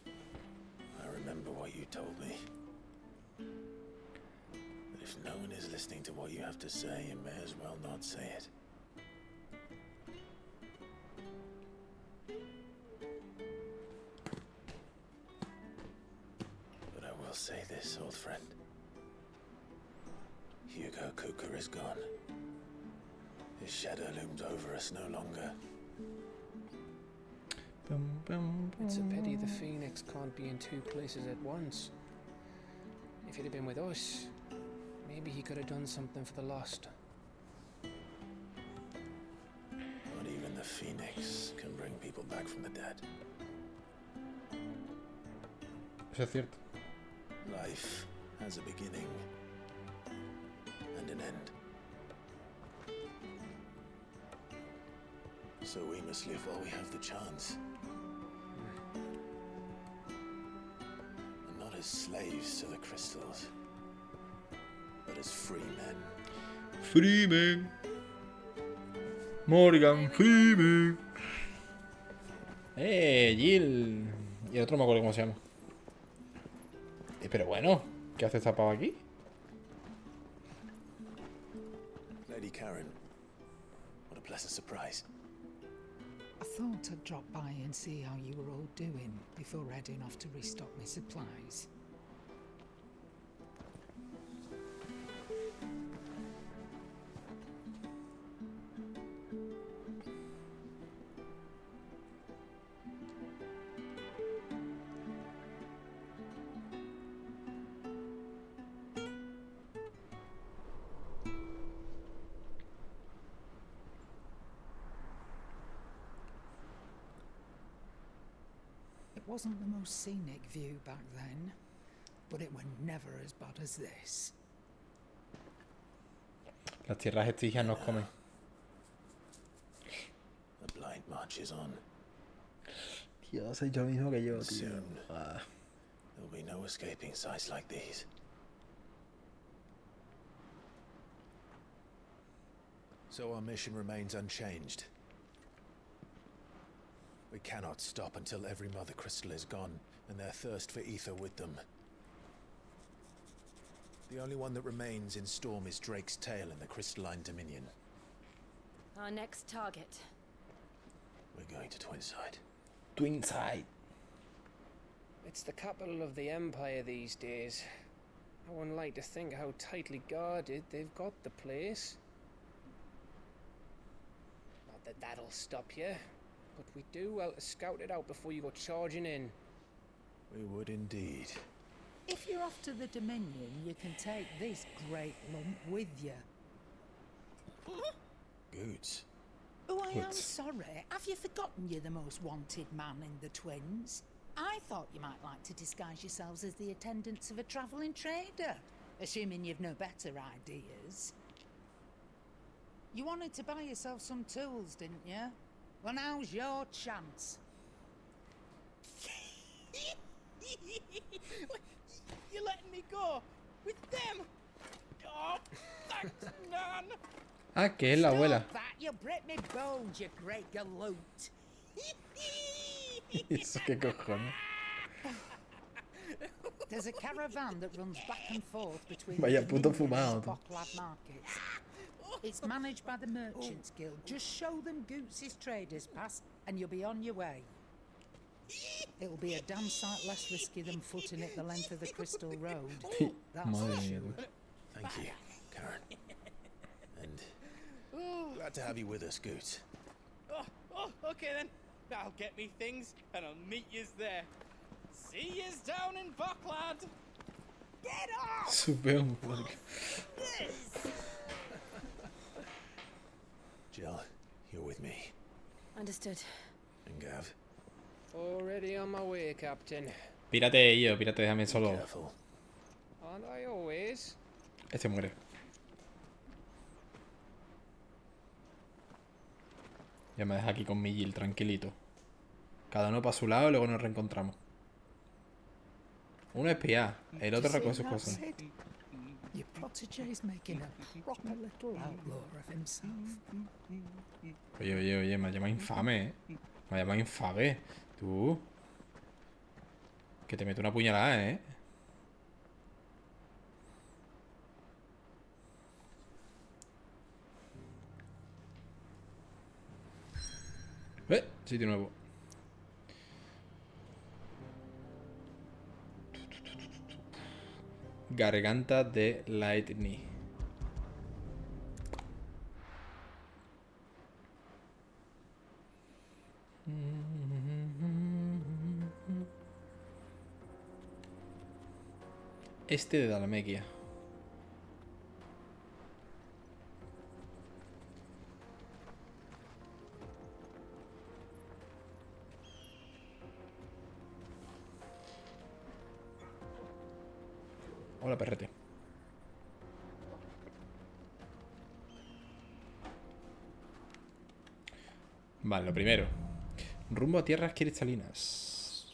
I remember what you told me. That if no one is listening to what you have to say, you may as well not say it. But I will say this, old friend. Hugo Cooker is gone. His shadow looms over us no longer. It's a pity the Phoenix can't be in two places at once. If he'd have been with us, maybe he could have done something for the lost. Not even the Phoenix can bring people back from the dead. Eso es cierto. Life has a beginning and an end. So we must live while we have the chance. And not as slaves to the crystals, but as free men. Freeman. Morgan Freeman. Jill. Y el otro no me acuerdo cómo se llama. Pero bueno, ¿qué hace esta pava aquí? Lady Karen, what a pleasant surprise. I thought I'd drop by and see how you were all doing before heading off to restock my supplies. It wasn't the most scenic view back then, but it were never as bad as this. Las tierras estigias nos comen. The blind march is on. Tío, has hecho lo mismo que yo, tío. Soon, there'll be no escaping sights like these. So our mission remains unchanged. We cannot stop until every mother crystal is gone, and their thirst for ether with them. The only one that remains in Storm is Drake's tail in the crystalline dominion. Our next target. We're going to Twinside. Twinside. It's the capital of the Empire these days. I wouldn't like to think how tightly guarded they've got the place. Not that that'll stop you, but we do well to scout it out before you go charging in. We would indeed. If you're off to the Dominion, you can take this great lump with you. Goods. Oh, I am What? sorry. Have you forgotten you're the most wanted man in the Twins? I thought you might like to disguise yourselves as the attendants of a travelling trader, assuming you've no better ideas. You wanted to buy yourself some tools, didn't you? Well, now's your chance. You're letting me go with them? Oh, thanks, Nan. Ah, que es la abuela. Stop that, you'll break me bones, you great galoot. Eso qué cojones. There's a caravan that runs back and forth between Vaya the puto Dominion fumado, and tú. Bocklad markets. It's managed by the Merchants Guild. Just show them Goots' traders pass and you'll be on your way. It'll be a damn sight less risky than footing it the length of the Crystal Road. That's Madre for mía, sure. tú. Thank you, Karen. And glad to have you with us, Goots. Oh, okay then. I'll get me things and I'll meet yous there. See yous down in Bocklad. Get off! Supe un poco. Jill, you're with me. Understood. And Gav, Already on my way, Captain. Pírate, yo, pírate, déjame solo. careful. Aren't I always? Este muere. Ya me deja aquí con mi Jill, tranquilito. Cada uno para su lado y luego nos reencontramos. Uno es espía, el otro recoge sus cosas. Your protege's making a proper little outlaw of himself. Oye, me ha llamado infame, ¿eh? Me ha llamado infame. Tú. Que te meto una puñalada, ¿eh? Sitio nuevo. Garganta de Lightning. Este de Dalmequia. Hola, perrete. Vale, lo primero. Rumbo a tierras cristalinas.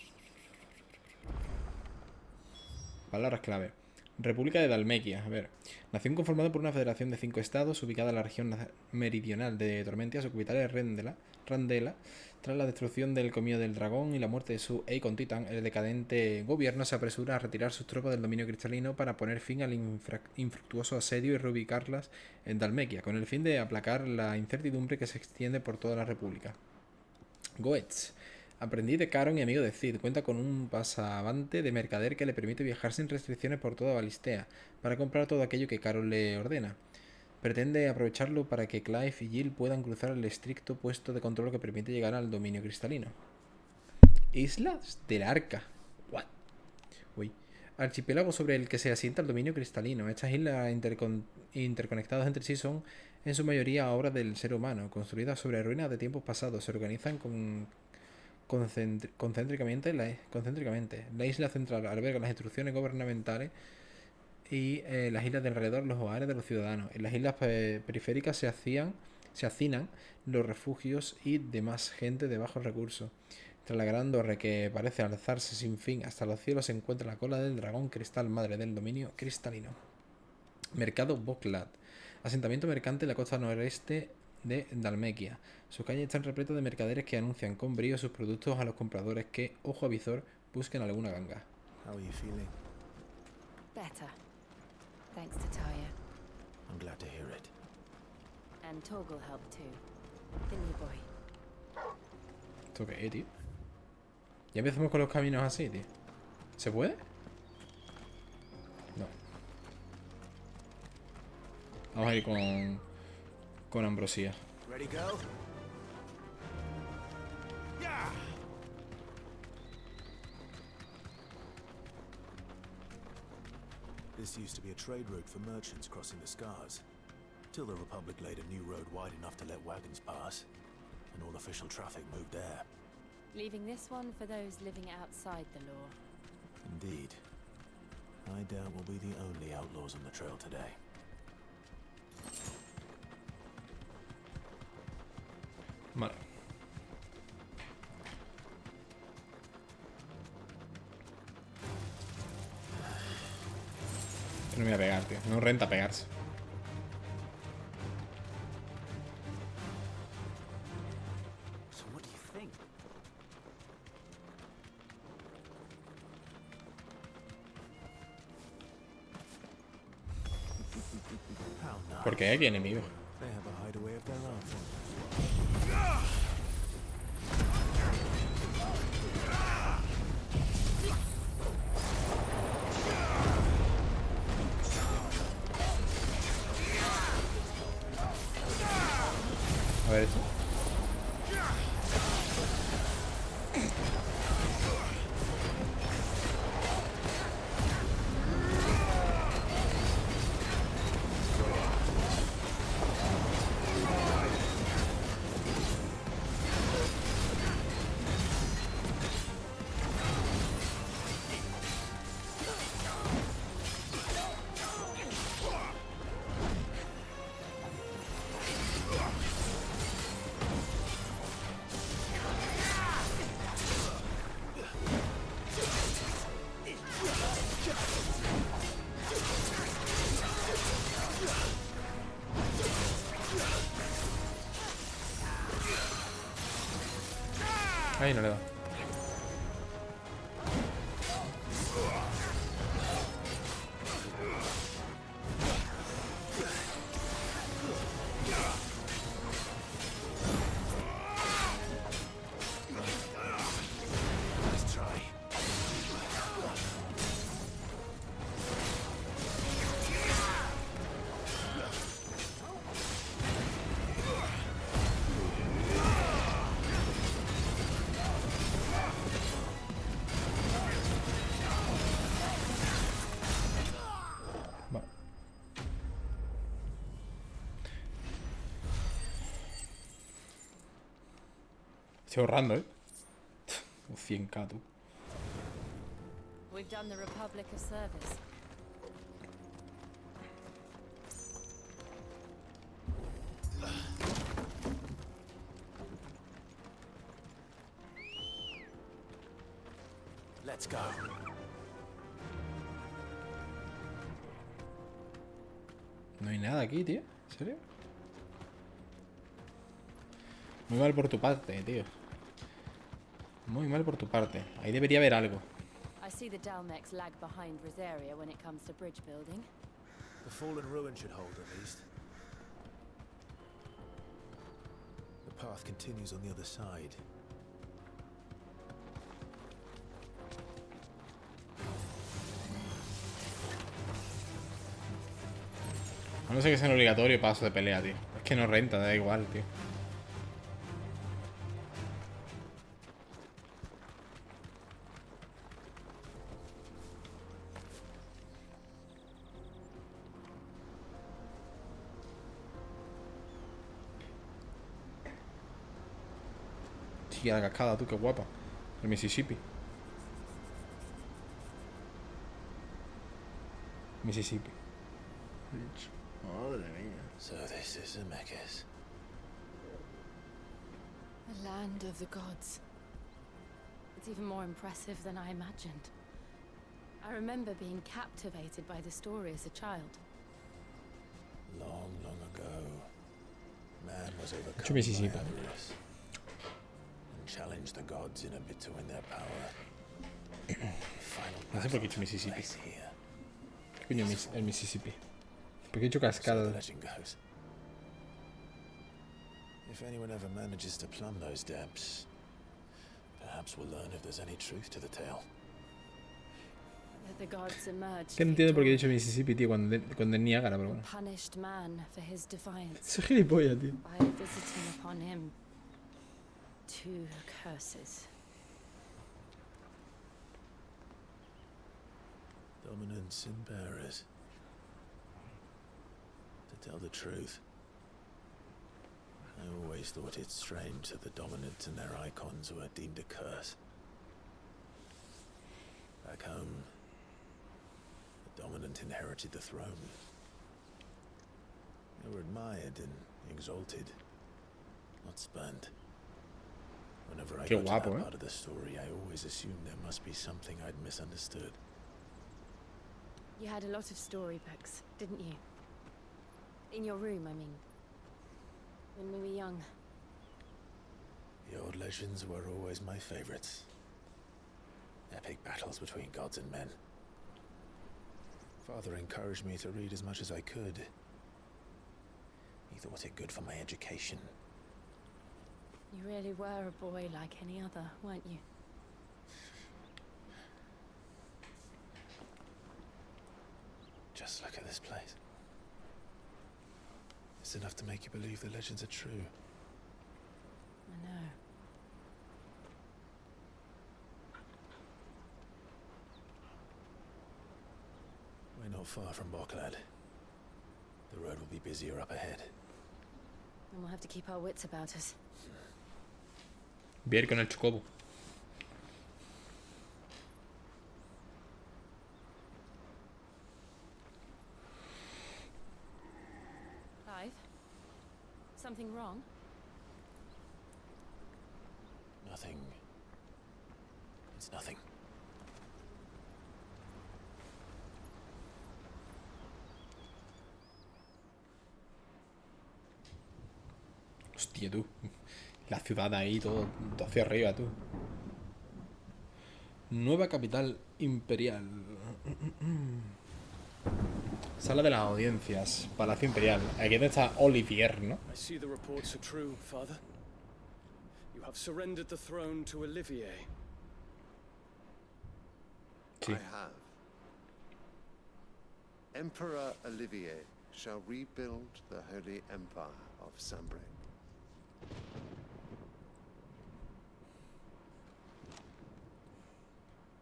Palabras clave. República de Dalmequia. A ver. Nación conformada por una federación de 5 estados ubicada en la región meridional de Tormentia, su capital es Randela. Tras la destrucción del Comillo del Dragón y la muerte de su Eikon Titan, el decadente gobierno se apresura a retirar sus tropas del dominio cristalino para poner fin al infructuoso asedio y reubicarlas en Dalmequia, con el fin de aplacar la incertidumbre que se extiende por toda la república. Goetz. Aprendiz de Caron y amigo de Cid, cuenta con un pasavante de mercader que le permite viajar sin restricciones por toda Valisthea para comprar todo aquello que Caron le ordena. Pretende aprovecharlo para que Clive y Jill puedan cruzar el estricto puesto de control que permite llegar al dominio cristalino. Islas del Arca. What? Uy. Archipiélago sobre el que se asienta el dominio cristalino. Estas islas interconectadas entre sí son en su mayoría obras del ser humano, construidas sobre ruinas de tiempos pasados. Se organizan concéntricamente. La isla central alberga las instrucciones gubernamentales y las islas de alrededor los hogares de los ciudadanos. En las islas periféricas se hacinan los refugios y demás gente de bajos recursos. Tras la gran torre que parece alzarse sin fin hasta los cielos se encuentra la cola del dragón Cristal Madre del dominio cristalino. Mercado Boklad. Asentamiento mercante en la costa noreste de Dalmequia. Sus calles están repletas de mercaderes que anuncian con brío sus productos a los compradores que, ojo a visor, busquen alguna ganga. How are you feeling? Better. Thanks to Taya. I'm glad to hear it. And Torgal helped too. Didn't you, boy? ¿Esto qué es, tío? Ya empezamos con los caminos así, tío. ¿Se puede? No. Vamos a ir con ambrosía. Ready, go? Yeah! This used to be a trade route for merchants crossing the Scars, till the Republic laid a new road wide enough to let wagons pass, and all official traffic moved there. Leaving this one for those living outside the law. Indeed. I doubt we'll be the only outlaws on the trail today. Vale. No me voy a pegar, tío. No renta pegarse. So what do you think? How nice. ¿Por qué? ¿Qué enemigo? They have a hideaway of their own. A ver esto. Ay, no le da. Estoy ahorrando, 100k, tú. We've done the Republic a service. Let's go. No hay nada aquí, tío. ¿En serio? Muy mal por tu parte, tío. Muy mal por tu parte. Ahí debería haber algo. I see the Dalmex lag behind Rosaria when it comes to bridge building. The fallen ruin should hold at least. The path continues on the other side. A no ser que sea un obligatorio paso de pelea, tío. Es que no renta, da igual, tío. Tía, la cascada, tú, qué guapa. El Mississippi. Mississippi. Madre mía. So this is Zemeckis. The land of the gods. It's even more impressive than I imagined. I remember being captivated by the story as a child. Long, long ago, man was Mucho overcome Mississippi. by avarice and challenged the gods in a bid to win their power. No sé por qué he hecho Mississippi. Valisthea. ¿Qué coño es el Mississippi? ¿Por qué he hecho So the cascada? legend goes. If anyone ever manages to plumb those depths, perhaps we'll learn if there's any truth to the tale. That the gods emerged Que no entiendo por qué he victorious, dicho Mississippi, tío, cuando es Niágara, pero bueno. punished man for his defiance Soy gilipollas, tío. by visiting upon him two curses. Dominant sin bearers. To tell the truth, I always thought it strange that the dominant and their icons were deemed a curse. Back home, the dominant inherited the throne. They were admired and exalted, not spurned. Whenever I Qué got to guapo, that ¿eh? part of the story, I always assumed there must be something I'd misunderstood. You had a lot of storybooks, didn't you? In your room, I mean. When we were young. The old legends were always my favorites. Epic battles between gods and men. Father encouraged me to read as much as I could. He thought it good for my education. You really were a boy like any other, weren't you? Just look at this place. It's enough to make you believe the legends are true. I know. We're not far from Boklad. The road will be busier up ahead. And we'll have to keep our wits about us. Voy a ir con el chocobo. Clive? Something wrong? Nothing. It's nothing. Hostia, tú. La ciudad ahí, todo hacia arriba, tú. Nueva capital imperial. Sala de las audiencias. Palacio imperial. Aquí donde está Olivier, ¿no? I see the reports are true, Father. You have surrendered the throne to Olivier. Sí. I have. Emperor Olivier shall rebuild the Holy Empire of Sambre.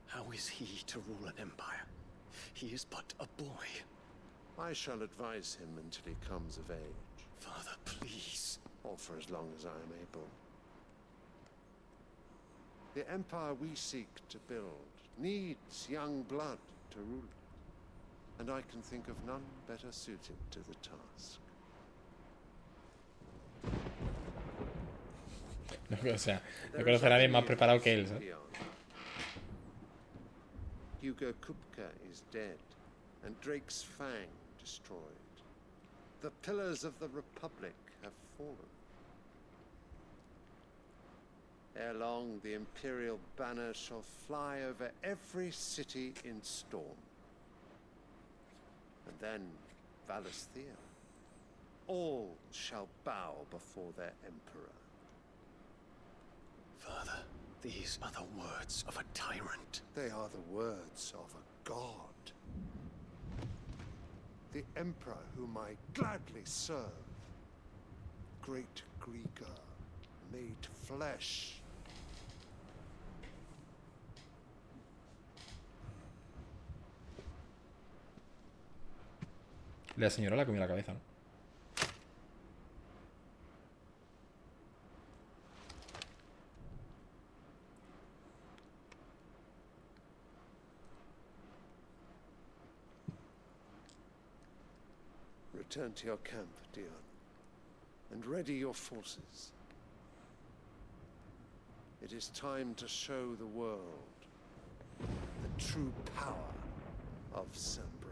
How is he to rule an empire? He is but a boy. I shall advise him until he comes of age. Father, please. Or for as long as I am able. The empire we seek to build needs young blood to rule it, and I can think of none better suited to the task. O sea, no conoce a nadie más preparado que él, ¿sabes? Hugo Kupka is dead, and Drake's Fang destroyed. The pillars of the Republic have fallen. Ere long, the Imperial banner shall fly over every city in storm. And then, Valisthea. All shall bow before their Emperor. Father, these are the words of a tyrant. They are the words of a god. The Emperor whom I gladly serve. Great Greeker, made flesh. La señora la comió la cabeza, ¿no? Return to your camp, Dion, and ready your forces. It is time to show the world the true power of Sambrek.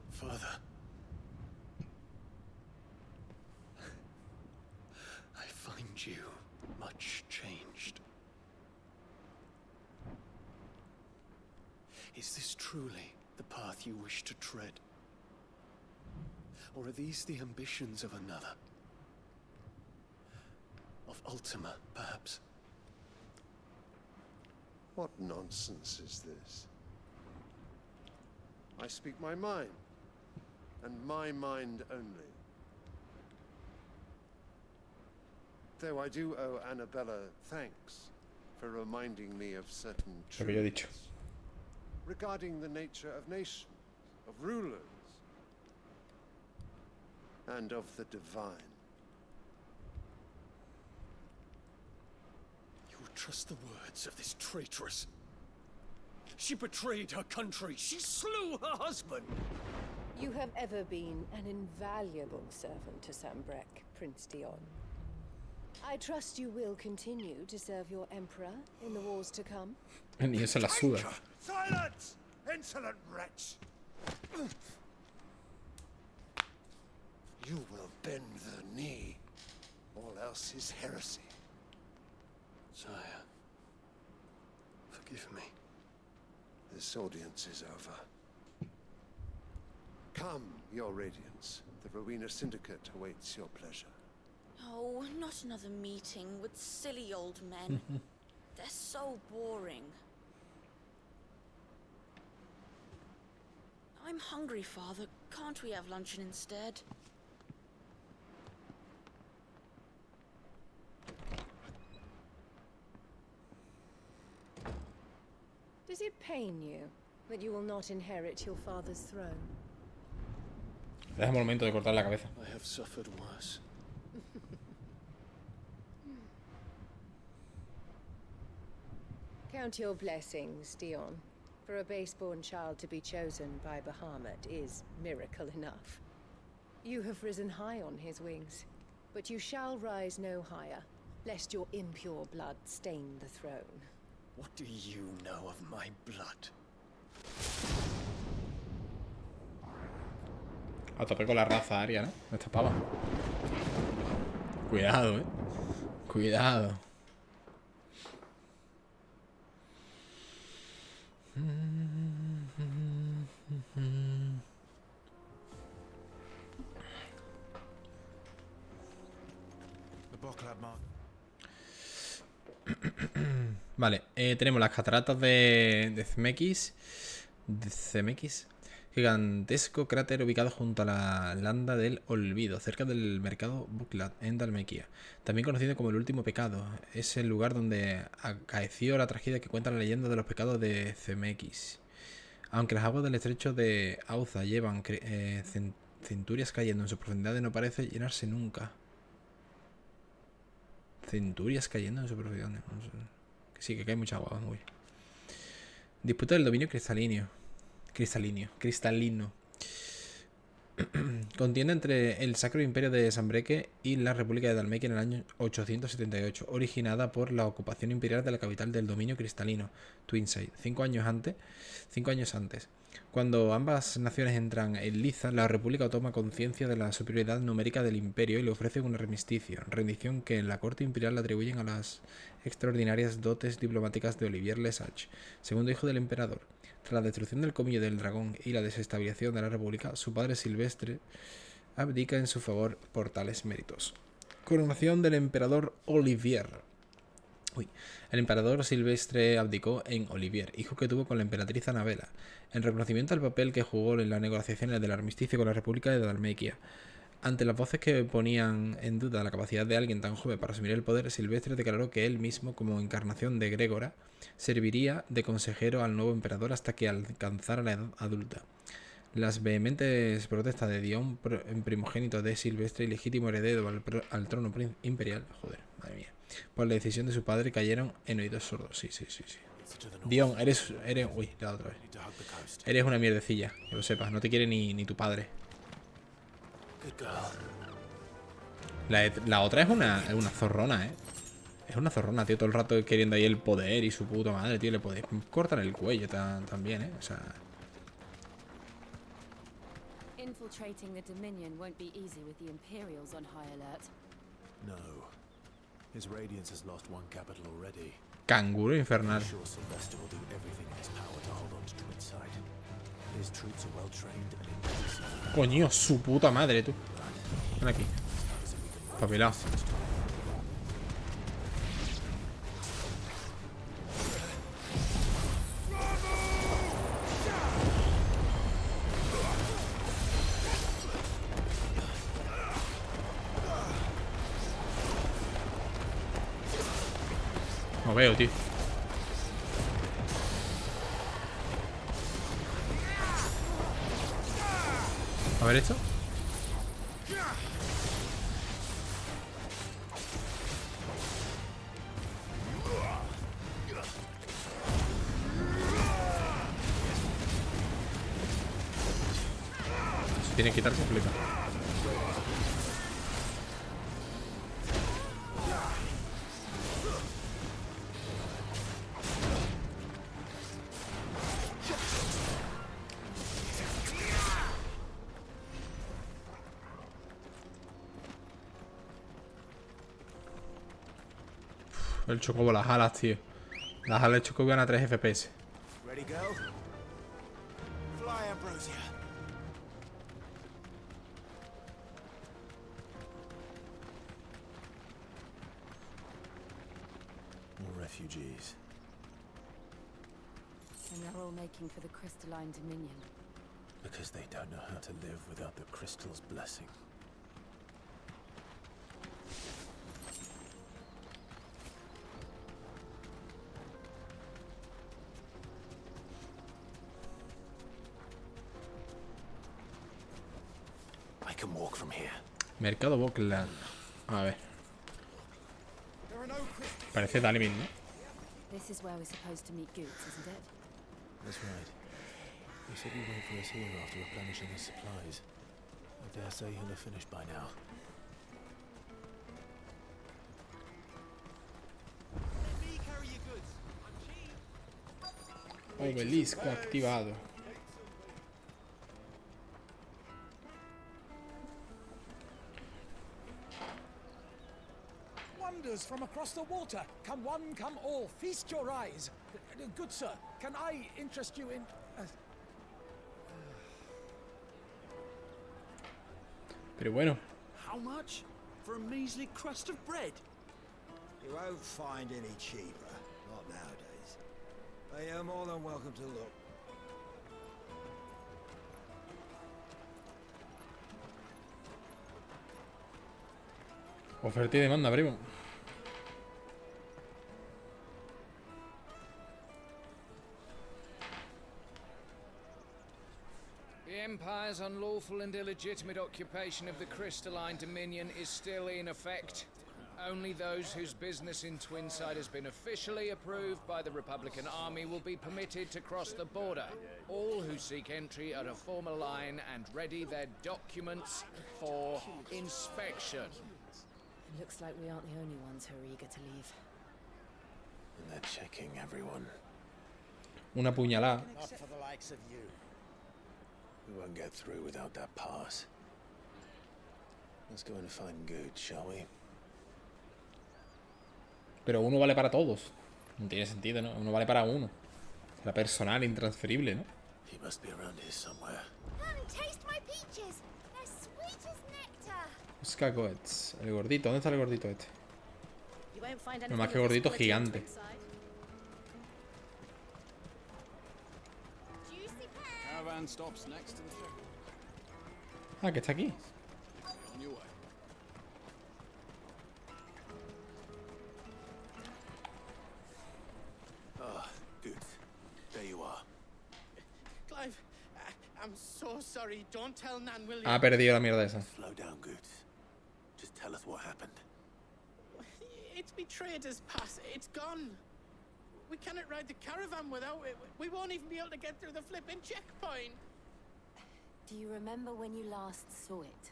Father, I find you much changed. Is this truly the path you wish to tread? Or are these the ambitions of another? Of Ultima, perhaps? What nonsense is this? I speak my mind, and my mind only. Though I do owe Annabella thanks for reminding me of certain Lo que yo he dicho. truths regarding the nature of nations, of rulers, and of the divine. You would trust the words of this traitress? She betrayed her country. She slew her husband. You have ever been an invaluable servant to Sambrek, Prince Dion. I trust you will continue to serve your emperor in the wars to come. El niño se la suda. Silence! Insolent wretch! You will bend the knee. All else is heresy. Sire, forgive me. This audience is over. Come, your radiance. The Rowena Syndicate awaits your pleasure. Oh, not another meeting with silly old men. They're so boring. I'm hungry, Father. Can't we have luncheon instead? Does it pain you that you will not inherit your father's throne? Déjame un momento de cortar la cabeza. I have suffered worse. Count your blessings, Dion. For a base-born child to be chosen by Bahamut is miracle enough. You have risen high on his wings, but you shall rise no higher, lest your impure blood stain the throne. What do you know of my blood? A tope con la raza aria, ¿no? Esta pava. Cuidado, Cuidado. Vale, tenemos las cataratas de Zemeckis. Gigantesco cráter ubicado junto a la landa del olvido, cerca del mercado Buckland, en Dalmequia. También conocido como el último pecado. Es el lugar donde acaeció la tragedia que cuenta la leyenda de los pecados de Zemeckis. Aunque las aguas del estrecho de Auza llevan centurias cayendo en sus profundidades, no parece llenarse nunca. Centurias cayendo en su profundidad. No sé. Que sí, que cae mucha agua. Muy bien. Disputa del dominio cristalino. Contienda entre el Sacro Imperio de Sanbreque y la República de Dalmequia en el año 878, originada por la ocupación imperial de la capital del dominio cristalino, Twinside, 5 años antes. Cuando ambas naciones entran en liza, la República toma conciencia de la superioridad numérica del imperio y le ofrece un armisticio, rendición que en la corte imperial le atribuyen a las extraordinarias dotes diplomáticas de Olivier Lesage, segundo hijo del emperador. Tras la destrucción del Comillo del Dragón y la desestabilización de la República, su padre Silvestre abdica en su favor por tales méritos. Coronación del emperador Olivier. El emperador Silvestre abdicó en Olivier, hijo que tuvo con la emperatriz Anabela, en reconocimiento al papel que jugó en las negociaciones del armisticio con la República de Dalmequia. Ante las voces que ponían en duda la capacidad de alguien tan joven para asumir el poder, Silvestre declaró que él mismo, como encarnación de Grégora, serviría de consejero al nuevo emperador hasta que alcanzara la edad adulta. Las vehementes protestas de Dion, primogénito de Silvestre y legítimo heredero al trono imperial, por la decisión de su padre, cayeron en oídos sordos. Sí. Dion, eres... Uy, la otra vez. Eres una mierdecilla, que lo sepas. No te quiere ni tu padre. La otra es una zorrona, Es una zorrona, tío, todo el rato queriendo ahí el poder y su puta madre, tío. Le podéis cortar el cuello también, O sea... Infiltrating the Dominion won't be easy with the Imperials on high alert. No. His Radiance has lost one capital already. Canguro infernal. I'm sure Sylvester will do everything in his power to hold on to Twinside. His troops are well trained and in place. Coño, su puta madre, tú. Ven aquí. Papelado. No veo, tío. A ver esto. Se tiene que quitar completo. El chocobo, las alas, tío. Las alas del chocobo van a 3 FPS. Ready, girl? Fly, Ambrosia. More refugees. And they're all making for the crystalline Dominion. Because they don't know how to live without the crystal's blessing. I can walk from here. Mercado Buckland. A ver. Parece timing, ¿no? This is where we're supposed to meet Goots, isn't it? That's right. He said he'd wait for us here after replenishing his supplies. I dare say he'll have finished by now. Obelisco activado. wonders from across the water. Come one, come all, feast your eyes. Good sir, can I interest you in... Pero bueno. How much for a measly crust of bread? You won't find any cheaper, not nowadays. But you're more than welcome to look. Oferta y demanda, primo. The Empire's unlawful and illegitimate occupation of the crystalline dominion is still in effect. Only those whose business in Twinside has been officially approved by the Republican Army will be permitted to cross the border. All who seek entry are to form a line and ready their documents for inspection. It looks like we aren't the only ones who are eager to leave. And they're checking everyone. Una puñalada. Not for the likes of you. We won't get through without that pass. Let's go and find good, shall we? Pero uno vale para todos. No tiene sentido, ¿no? Uno vale para uno. Será personal, intransferible, ¿no? He must be around here somewhere. Come taste my peaches. They're sweet as nectar. Los cacoets. El gordito. ¿Dónde está el gordito este? You won't find No más que gordito gigante. Caravan stops next to the ship. Ah, que está aquí. On your way. Ah, good. There you are. Clive, I'm so sorry. Don't tell Nan, will you? Ha perdido la mierda esa. Slow down, Goods. Just tell us what happened. It's betrayed us, Pass. It's gone. We cannot ride the caravan without it. We won't even be able to get through the flipping checkpoint. Do you remember when you last saw it?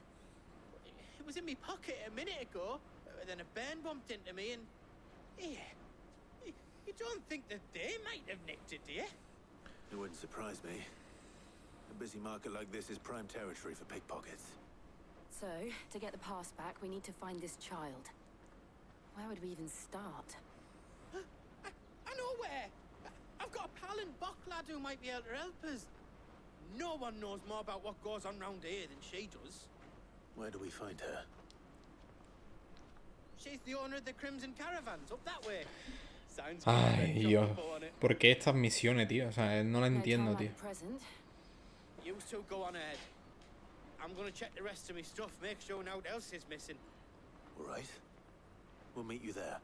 It was in my pocket a minute ago. Then a burn bumped into me and... Yeah. You don't think that they might have nicked it, do you? It wouldn't surprise me. A busy market like this is prime territory for pickpockets. So, to get the pass back, we need to find this child. Where would we even start? I know where. I've got a pal in Bocklad who might be able to help us. No one knows more about what goes on round here than she does. Where do we find her? She's the owner of the Crimson Caravans, up that way. Sounds Ay, good. Dios. ¿Por qué estas misiones, tío? O sea, no la entiendo, tío. You two go on ahead. I'm gonna check the rest of my stuff, make sure nothing else is missing. All right. We'll meet you there.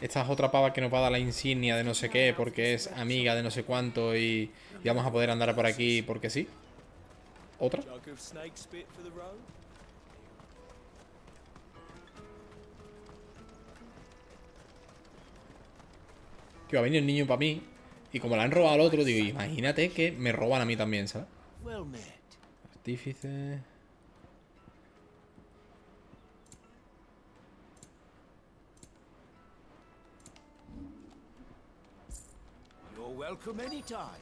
Esta es otra pava que nos va a dar la insignia de no sé qué, porque es amiga de no sé cuánto y vamos a poder andar por aquí porque sí. ¿Otra? Que va a venir el niño para mí y como la han robado al otro, digo, imagínate que me roban a mí también, ¿sabes? Artífice... You're welcome anytime.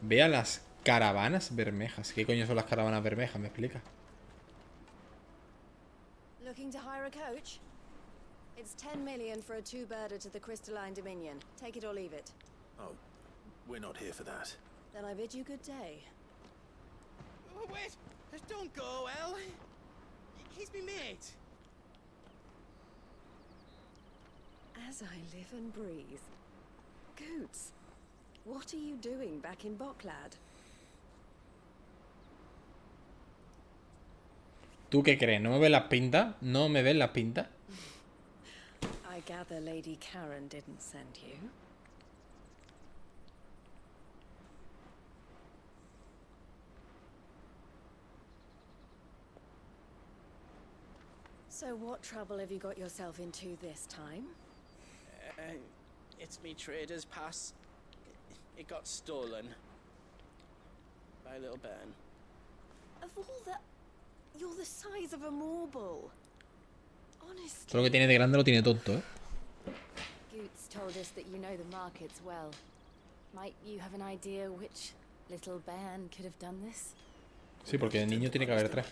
Vea las caravanas bermejas. ¿Qué coño son las caravanas bermejas? ¿Me explica? Looking to hire a coach? It's 10 million for a two-birder to the Crystalline Dominion. Take it or leave it. Oh, we're not here for that. Then I bid you good day. Oh, wait! Don't go, El. He's me mate. As I live and breathe. Goots, what are you doing back in Bocklad? ¿Tú qué crees? ¿No me ves las pintas? ¿No me ves las pintas? I gather Lady Karen didn't send you. So what trouble have you got yourself into this time? It's me trader's pass. It got stolen. By a little bairn. Of all the... You're the size of a marble. Honestly. Todo lo que tiene de grande lo tiene tonto, ¿eh? Goots told us that you know the markets well. Might you have an idea which little band could have done this? Sí, porque de niño tiene que haber 3.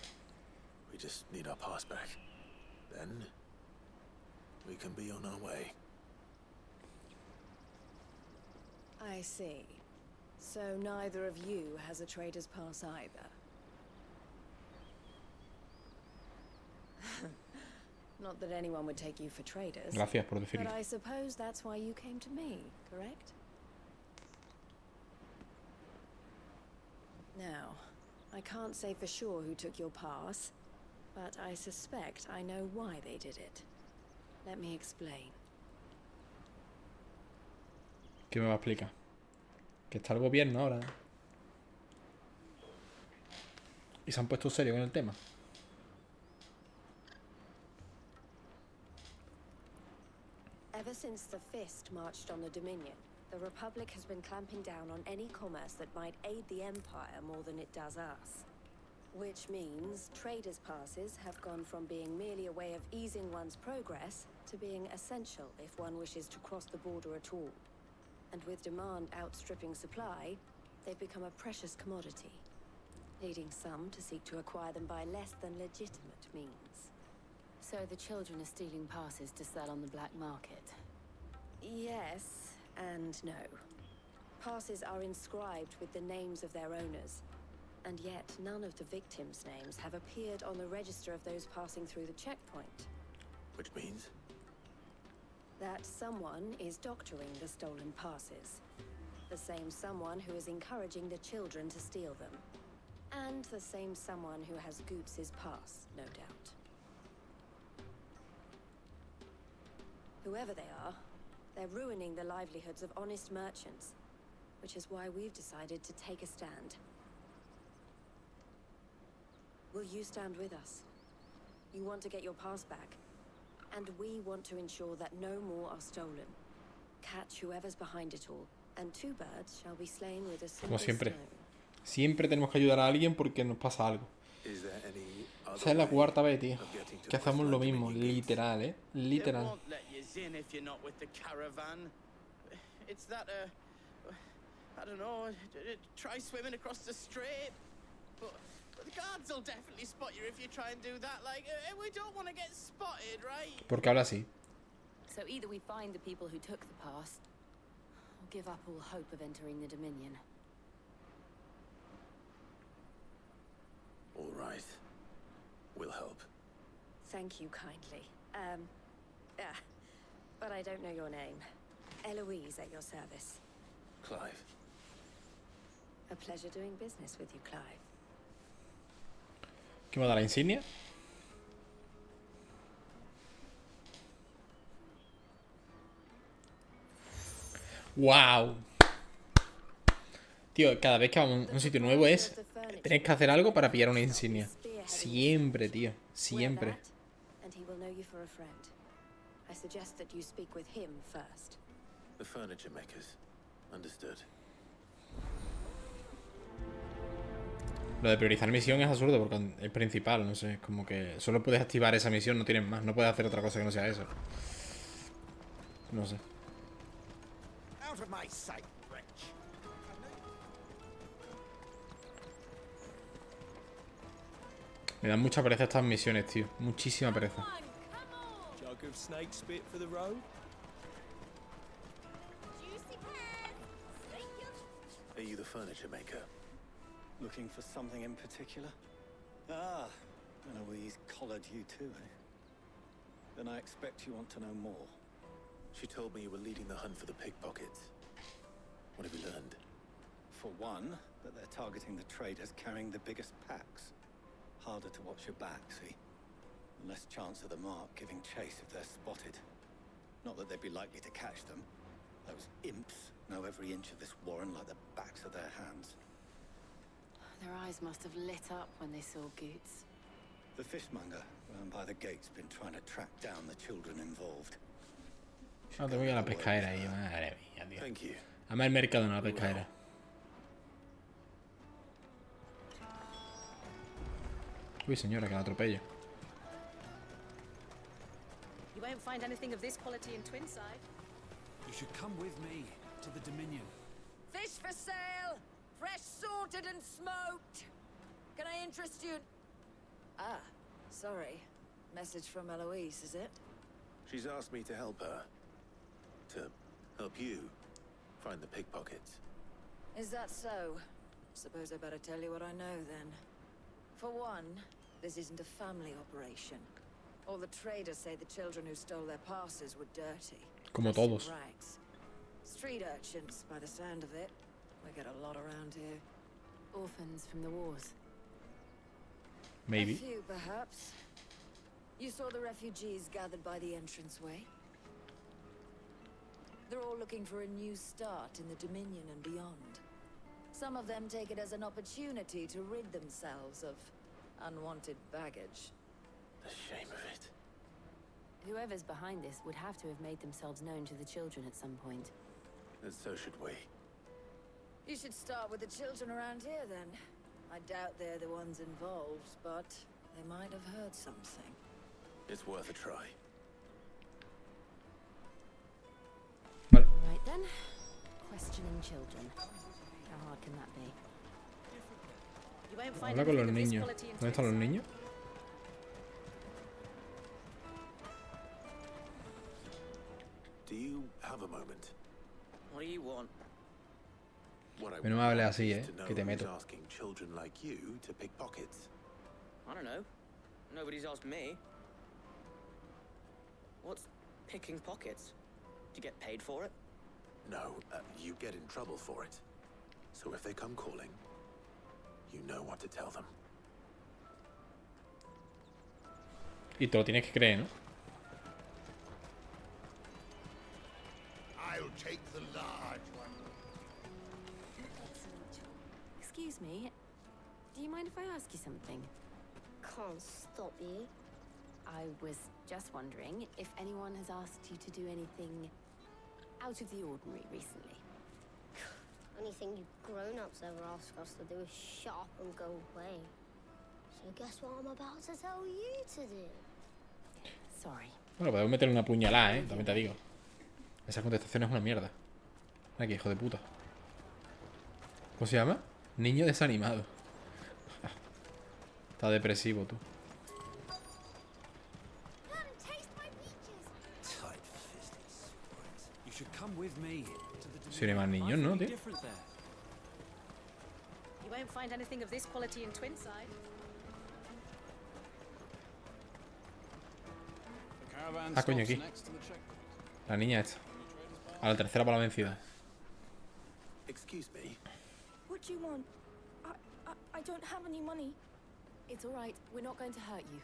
We just need our pass back. Then we can be on our way. I see. So neither of you has a trader's pass either. Not that anyone would take you for traders. Gracias por decirlo. But I suppose that's why you came to me, correct? Now, I can't say for sure who took your pass, but I suspect I know why they did it. Let me explain. ¿Qué me va a explicar? Que está el gobierno ahora. Y se han puesto serio con el tema. Ever since the Fist marched on the Dominion, the Republic has been clamping down on any commerce that might aid the Empire more than it does us. Which means traders' passes have gone from being merely a way of easing one's progress to being essential if one wishes to cross the border at all. And with demand outstripping supply, they've become a precious commodity, leading some to seek to acquire them by less than legitimate means. So the children are stealing passes to sell on the black market? Yes and no. Passes are inscribed with the names of their owners, and yet none of the victims' names have appeared on the register of those passing through the checkpoint. Which means? That someone is doctoring the stolen passes. The same someone who is encouraging the children to steal them. And the same someone who has Goots' pass, no doubt. Whoever they are, they're ruining the livelihoods of honest merchants, which is why we've decided to take a stand. Will you stand with us? You want to get your pass back, and we want to ensure that no more are stolen. Catch whoever's behind it all, and 2 birds shall be slain with a Como single siempre. stone. Siempre tenemos que ayudar a alguien porque nos pasa algo. Esa es la 4ª vez, tío. Que hacemos lo mismo, literal, ¿eh? Literal. They won't let you in if you're not with the caravan. It's that, I don't know, try swimming across the strait. But the guards will definitely spot you if you try and do that. Like, we don't want to get spotted, right? Porque habla así. So either we find the people who took the pass, or give up all hope of entering the Dominion. All right. We'll help. Thank you kindly. But I don't know your name. Eloise at your service. Clive. A pleasure doing business with you, Clive. ¿Qué me da la insignia? ¡Wow! Tío, cada vez que vamos a un sitio nuevo es... Tenéis que hacer algo para pillar una insignia. Siempre, tío. Siempre. The furniture makers. Understood. Lo de priorizar misión es absurdo porque es principal, no sé. Es como que solo puedes activar esa misión, no tienes más. No puedes hacer otra cosa que no sea eso. No sé. Out of my sight, wretch. Me dan mucha pereza estas misiones, tío. Muchísima pereza. Jug of snake spit for the road. Are you the furniture maker? Looking for something in particular? Ah, Eloise collared you too, eh? Then I expect you want to know more. She told me you were leading the hunt for the pickpockets. What have you learned? For one, that they're targeting the traders carrying the biggest packs. Harder to watch your back, see? Less chance of the mark giving chase if they're spotted. Not that they'd be likely to catch them. Those imps know every inch of this warren like the backs of their hands. Their eyes must have lit up when they saw Goots. The fishmonger round by the gate's been trying to track down the children involved. No, tengo que ir a la pescadera ahí, madre mía, tío. Thank you. Además el mercado, no la pescadera. Uy, señora, que la atropello. You won't find anything of this quality in Twinside. You should come with me to the Dominion. Fish for sale! Fresh sorted and smoked! Can I interest you? Ah, sorry. Message from Eloise, is it? She's asked me to help her. To help you find the pickpockets. Is that so? Suppose I better tell you what I know then. For one, this isn't a family operation. All the traders say the children who stole their passes were dirty. Como dressed in todos. rags. Street urchins, by the sound of it. We get a lot around here. Orphans from the wars. Maybe. A few, perhaps. You saw the refugees gathered by the entranceway? They're all looking for a new start in the Dominion and beyond. Some of them take it as an opportunity to rid themselves of unwanted baggage. The shame of it. Whoever's behind this would have to have made themselves known to the children at some point. And so should we. You should start with the children around here, then. I doubt they're the ones involved, but they might have heard something. It's worth a try. Right then. Questioning children. How hard can that be? You won't find Habla con los anything of this niños. quality in ¿Dónde están los niños? Do you have a moment? What do you want? What I No me hables así, is to know que te who's meto. asking children like you to pick pockets. I don't know. Nobody's asked me. What's picking pockets? Do you get paid for it? No, you get in trouble for it. So if they come calling, you know what to tell them. Y te lo tienes que creer, ¿no? I'll take the large one. Excuse me. Do you mind if I ask you something? Can't stop you. I was just wondering if anyone has asked you to do anything out of the ordinary recently. Anything you grown-ups ever ask us to do is shut up and go away. So guess what I'm about to tell you to do? Sorry. Bueno, podemos meterle una puñalada, ¿eh? También te digo. Esa contestación es una mierda. Mira que hijo de puta. ¿Cómo se llama? Niño desanimado. Está depresivo, tú. You should come with me to the Si no hay más niños, ¿no, tío? different there. You won't find anything of this quality in Twinside. Ah, coño, aquí. La niña esta. A la tercera para la vencida. Excuse me. What do you want? I don't have any money. It's all right. We're not going to hurt you.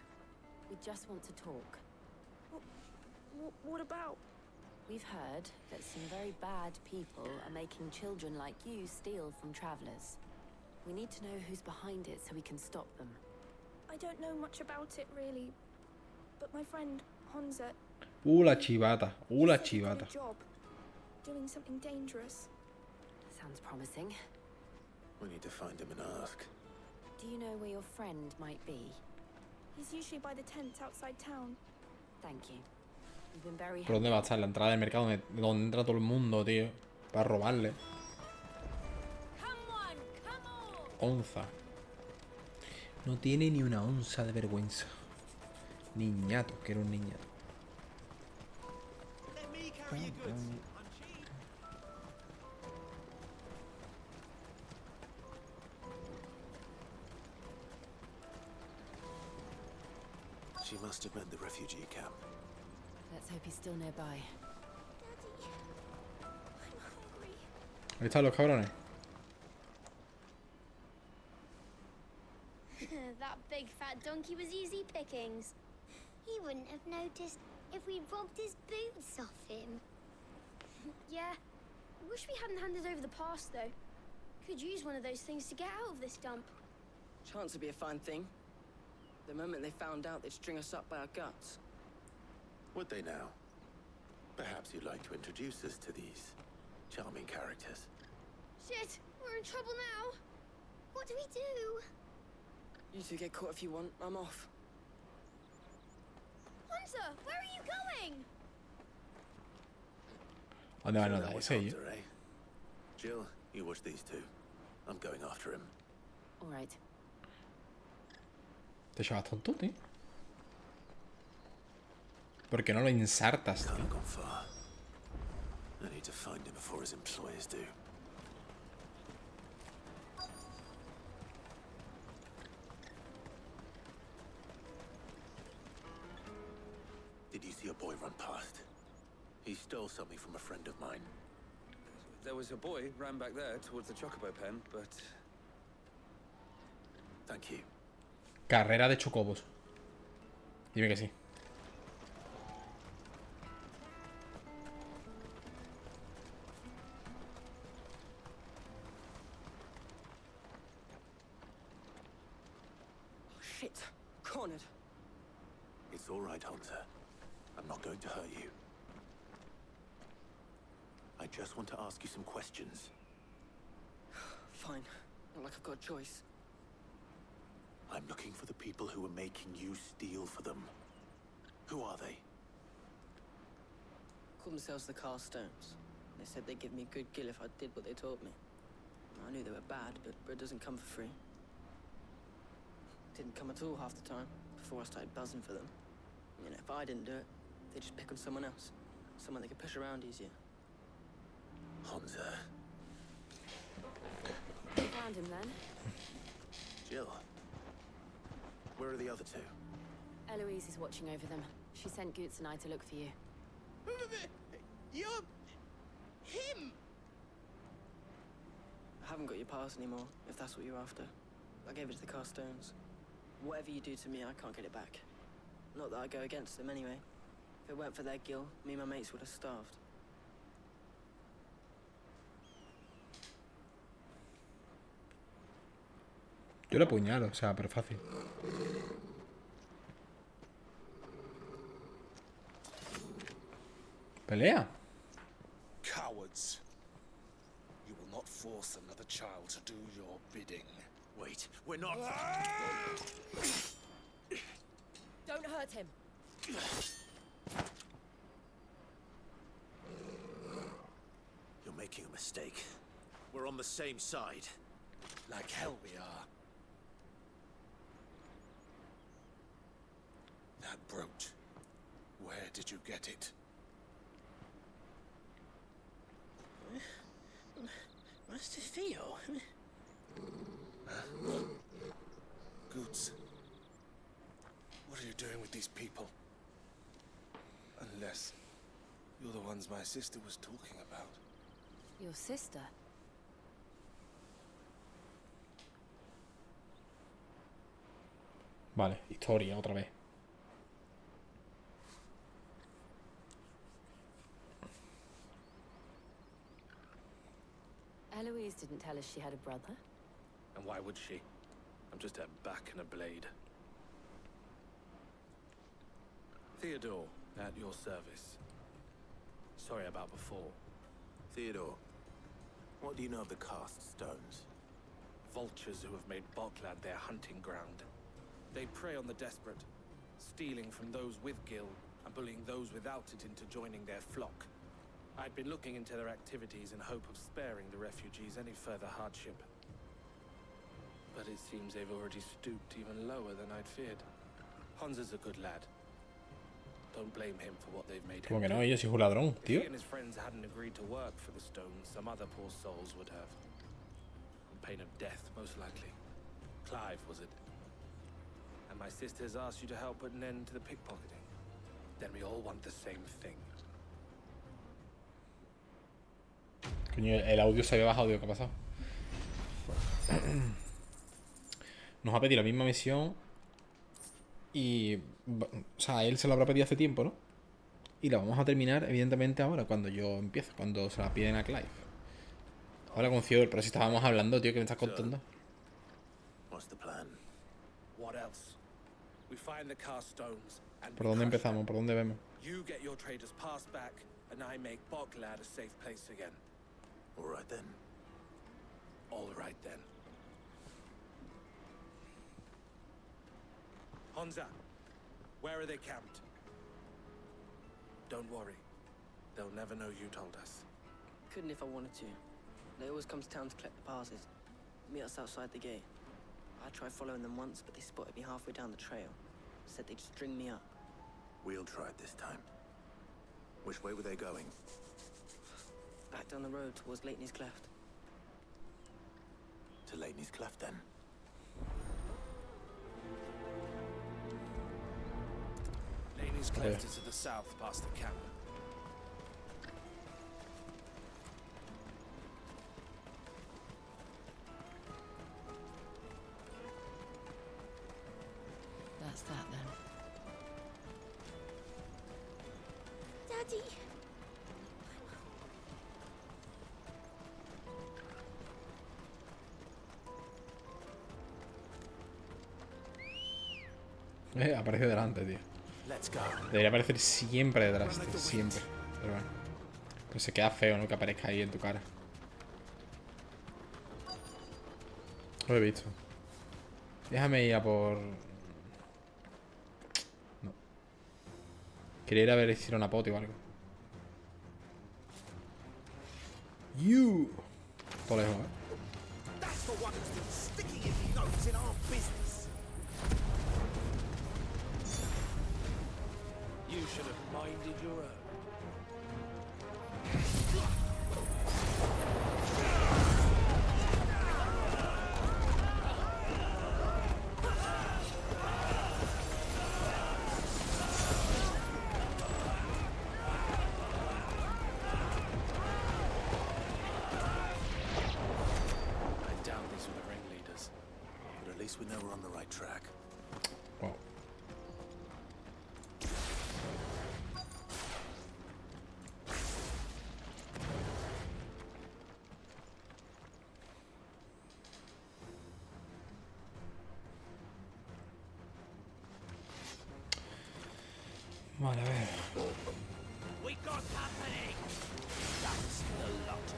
We just want to talk. What about? We've heard that some very bad people are making children like you steal from travelers. We need to know who's behind it so we can stop them. I don't know much about it really, but my friend Honza La chivata. La got chivata. a job doing something dangerous. Sounds promising. We need to find him and ask. Do you know where your friend might be? He's usually by the tents outside town. Thank you. You've been very ¿Por dónde va a estar? La entrada del mercado donde entra todo el mundo, tío. Para robarle. Onza. No tiene ni una onza de vergüenza. Niñato, que era un niñato. She must have meant the refugee camp. Let's hope he's still nearby. Ahí están los cabrones. That big fat donkey was easy pickings. He wouldn't have noticed if we'd robbed his boots off him. Yeah. Wish we hadn't handed over the pass, though. Could use one of those things to get out of this dump. Chance would be a fine thing. The moment they found out, they'd string us up by our guts. Would they now? Perhaps you'd like to introduce us to these charming characters. Shit, we're in trouble now. What do we do? You two get caught if you want. I'm off. Hunter, where are you going? ¿Dónde van a So dar that was ese, yo? Hunter, eh? Jill, you watch these two. I'm going after him. All right. Te echabas tonto, tío. ¿Por qué no lo insertas, tío? Can't have gone far. I need to find him before his employers do. Did you see a boy run past? He stole something from a friend of mine. There was a boy ran back there towards the chocobo pen, but... Thank you. Carrera de chocobos. Dime que sí. Shit. Cornered. It's all right, Hunter. I'm not going to hurt you. I just want to ask you some questions. Fine. Not like I've got a choice. I'm looking for the people who are making you steal for them. Who are they? Called themselves the Carstones. They said they'd give me a good gill if I did what they told me. I knew they were bad, but bread doesn't come for free. Didn't come at all half the time, before I started buzzing for them. You know, if I didn't do it, they'd just pick on someone else. Someone they could push around easier. Hunter. You found him then? Jill. Where are the other two? Eloise is watching over them. She sent Goots and I to look for you. You're... him! I haven't got your pass anymore, if that's what you're after. I gave it to the Carstones. Whatever you do to me, I can't get it back. Not that I go against them anyway. If it weren't for their guild, me and my mates would have starved. Yo lo apuñalo, o sea, pero fácil. Pelea. Cowards. You will not force another child to do your bidding. Wait, we're not... Don't hurt him. You're making a mistake. We're on the same side. Like hell we are. That brooch. Where did you get it? Master Theo. Goots. What are you doing with these people? Unless you're the ones my sister was talking about. Your sister? Vale, historia otra vez. Eloise didn't tell us she had a brother. And why would she? I'm just her back and a blade. Theodore, at your service. Sorry about before. Theodore, what do you know of the cast stones? Vultures who have made Botland their hunting ground. They prey on the desperate, stealing from those with gil and bullying those without it into joining their flock. I'd been looking into their activities in hope of sparing the refugees any further hardship. But it seems they've already stooped even lower than I'd feared. Hansa's a good lad. Don't blame him for what they've made him. Como que no, ella sí es un ladrón, If tío. he and his friends hadn't agreed to work for the stones, some other poor souls would have. On pain of death, most likely. Clive, was it? And my sisters asked you to help put an end to the pickpocketing. Then we all want the same thing. Coño, el audio se había bajado, tío, ¿qué ha pasado? Nos ha pedido la misma misión. Y... o sea, él se lo habrá pedido hace tiempo, ¿no? Y la vamos a terminar, evidentemente, ahora, cuando yo empiezo. Cuando se la piden a Clive. Ahora con Theodore, pero si estábamos hablando, tío, ¿qué me estás contando? What's the plan? What else? We find the cast stones and ¿Por dónde empezamos? ¿Por dónde vemos? you get your traders passed back, and I make Botland a safe place again. All right then. All right then. Hansa, where are they camped? Don't worry. They'll never know you told us. Couldn't if I wanted to. They always come to town to collect the passes. Meet us outside the gate. I tried following them once, but they spotted me halfway down the trail. Said they'd string me up. We'll try it this time. Which way were they going? Back down the road towards Leighton's Cleft. To Leighton's Cleft, then. Leighton's Cleft is to the south, past the camp. That's that then. Daddy. Aparece delante, tío. Let's go. Debería aparecer siempre detrás, tío. Siempre. Pero bueno. Pues se queda feo, ¿no? Que aparezca ahí en tu cara. Lo he visto. Déjame ir a por... No. Quería ir a ver si era una poti o algo. You. Todo lejos, That's the one who's been sticking his nose in our business. You should have minded your own. I doubt these were the ringleaders, but at least we know we're on the right track. Wow. Vale, a ver. We got company. That's the lot.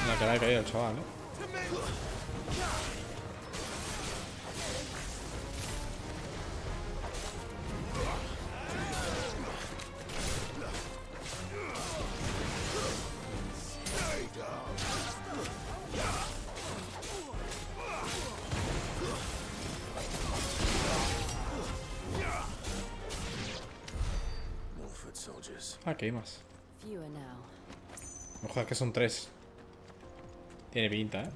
La cara que ha caído el chaval, ¿no? More foot soldiers. Ah, que hay más. Fewer now. No jodas que son 3. Tiene pinta, ¿eh?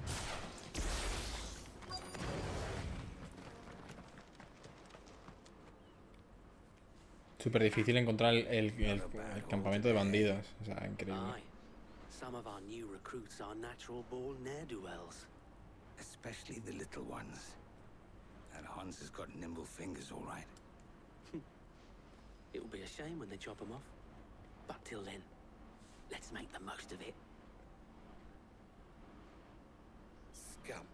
Súper difícil encontrar el campamento de bandidos. O sea, increíble. Aye. Some of our new recruits are natural born ne'er-do-wells. Especially the little ones. That Hans has got nimble fingers, all right. It will be a shame when they chop them off. But till then, let's make the most of it. Scum.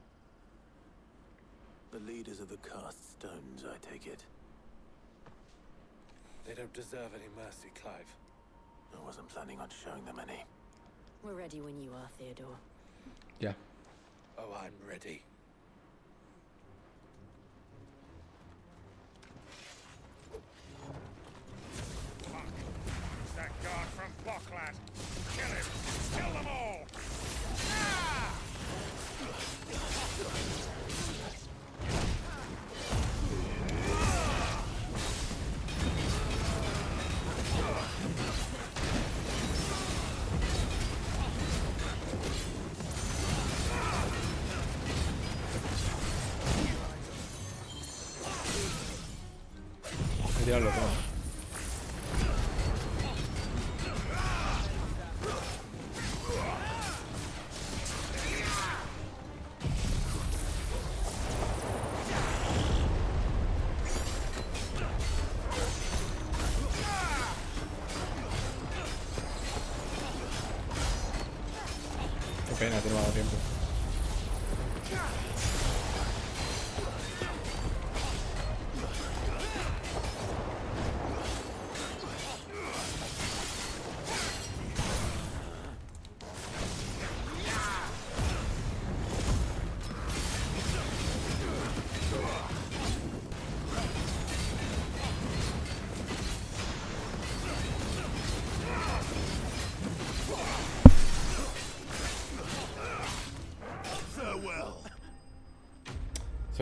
The leaders of the cast stones, I take it. they don't deserve any mercy, Clive. I wasn't planning on showing them any. We're ready when you are, Theodore. Yeah. Oh, I'm ready. It's that guard from Bocklat. Kill him! Kill them all! Voy a tirarlo todo. Qué pena, te no me ha dado tiempo.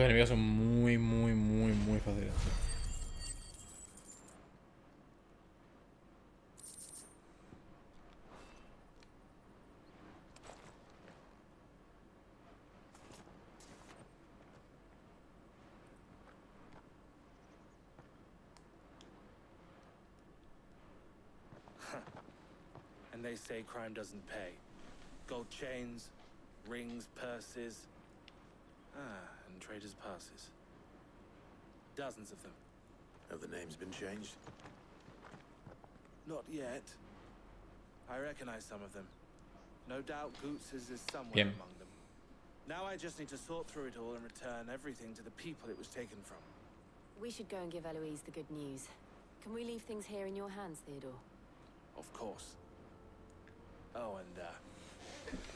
Estos enemigos son muy fáciles. And they say crime doesn't pay. Gold chains, rings, purses. And traders' passes. Dozens of them. Have the names been changed? Not yet. I recognize some of them. No doubt Goots's is somewhere Bien. among them. Now I just need to sort through it all and return everything to the people it was taken from. We should go and give Eloise the good news. Can we leave things here in your hands, Theodore? Of course. Oh, and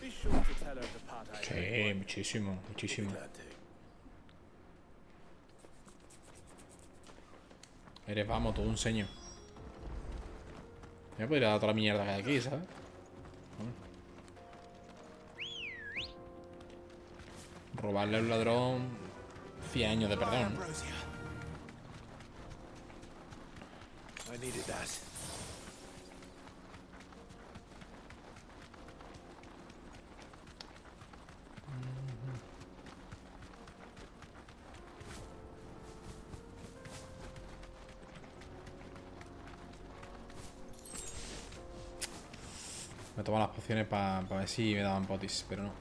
be sure to tell her of the part I Sí, muchísimo. Eres, vamos, todo un seño. Me podría dar toda la mierda que hay aquí, ¿sabes? Robarle a un ladrón 100 años de perdón. I needed that. Me tomo las pociones para ver si me daban potis, pero no.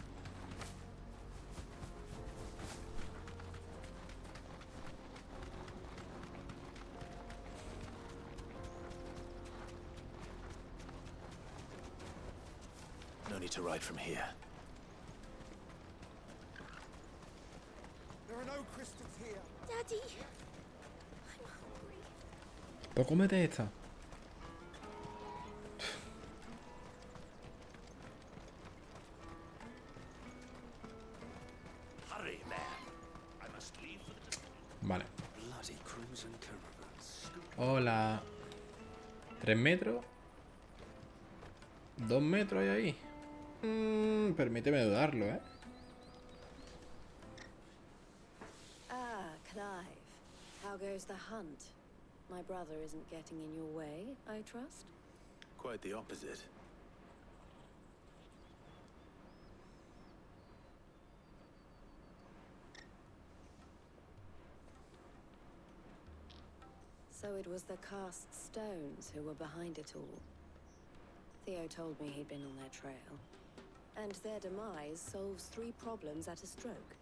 No need to ride from here. There are no crystals here. Daddy. Pues cómete esta. Hurry, man. I must leave for the Vale. bloody crimson caravans. Hola. 3 metros. 2 metros hay ahí. Permíteme dudarlo, ¿eh? Ah, Clive. How goes the hunt? My brother isn't getting in your way, I trust? Quite the opposite. So it was the cast stones who were behind it all. Theo told me he'd been on their trail. And their demise solves 3 problems at a stroke.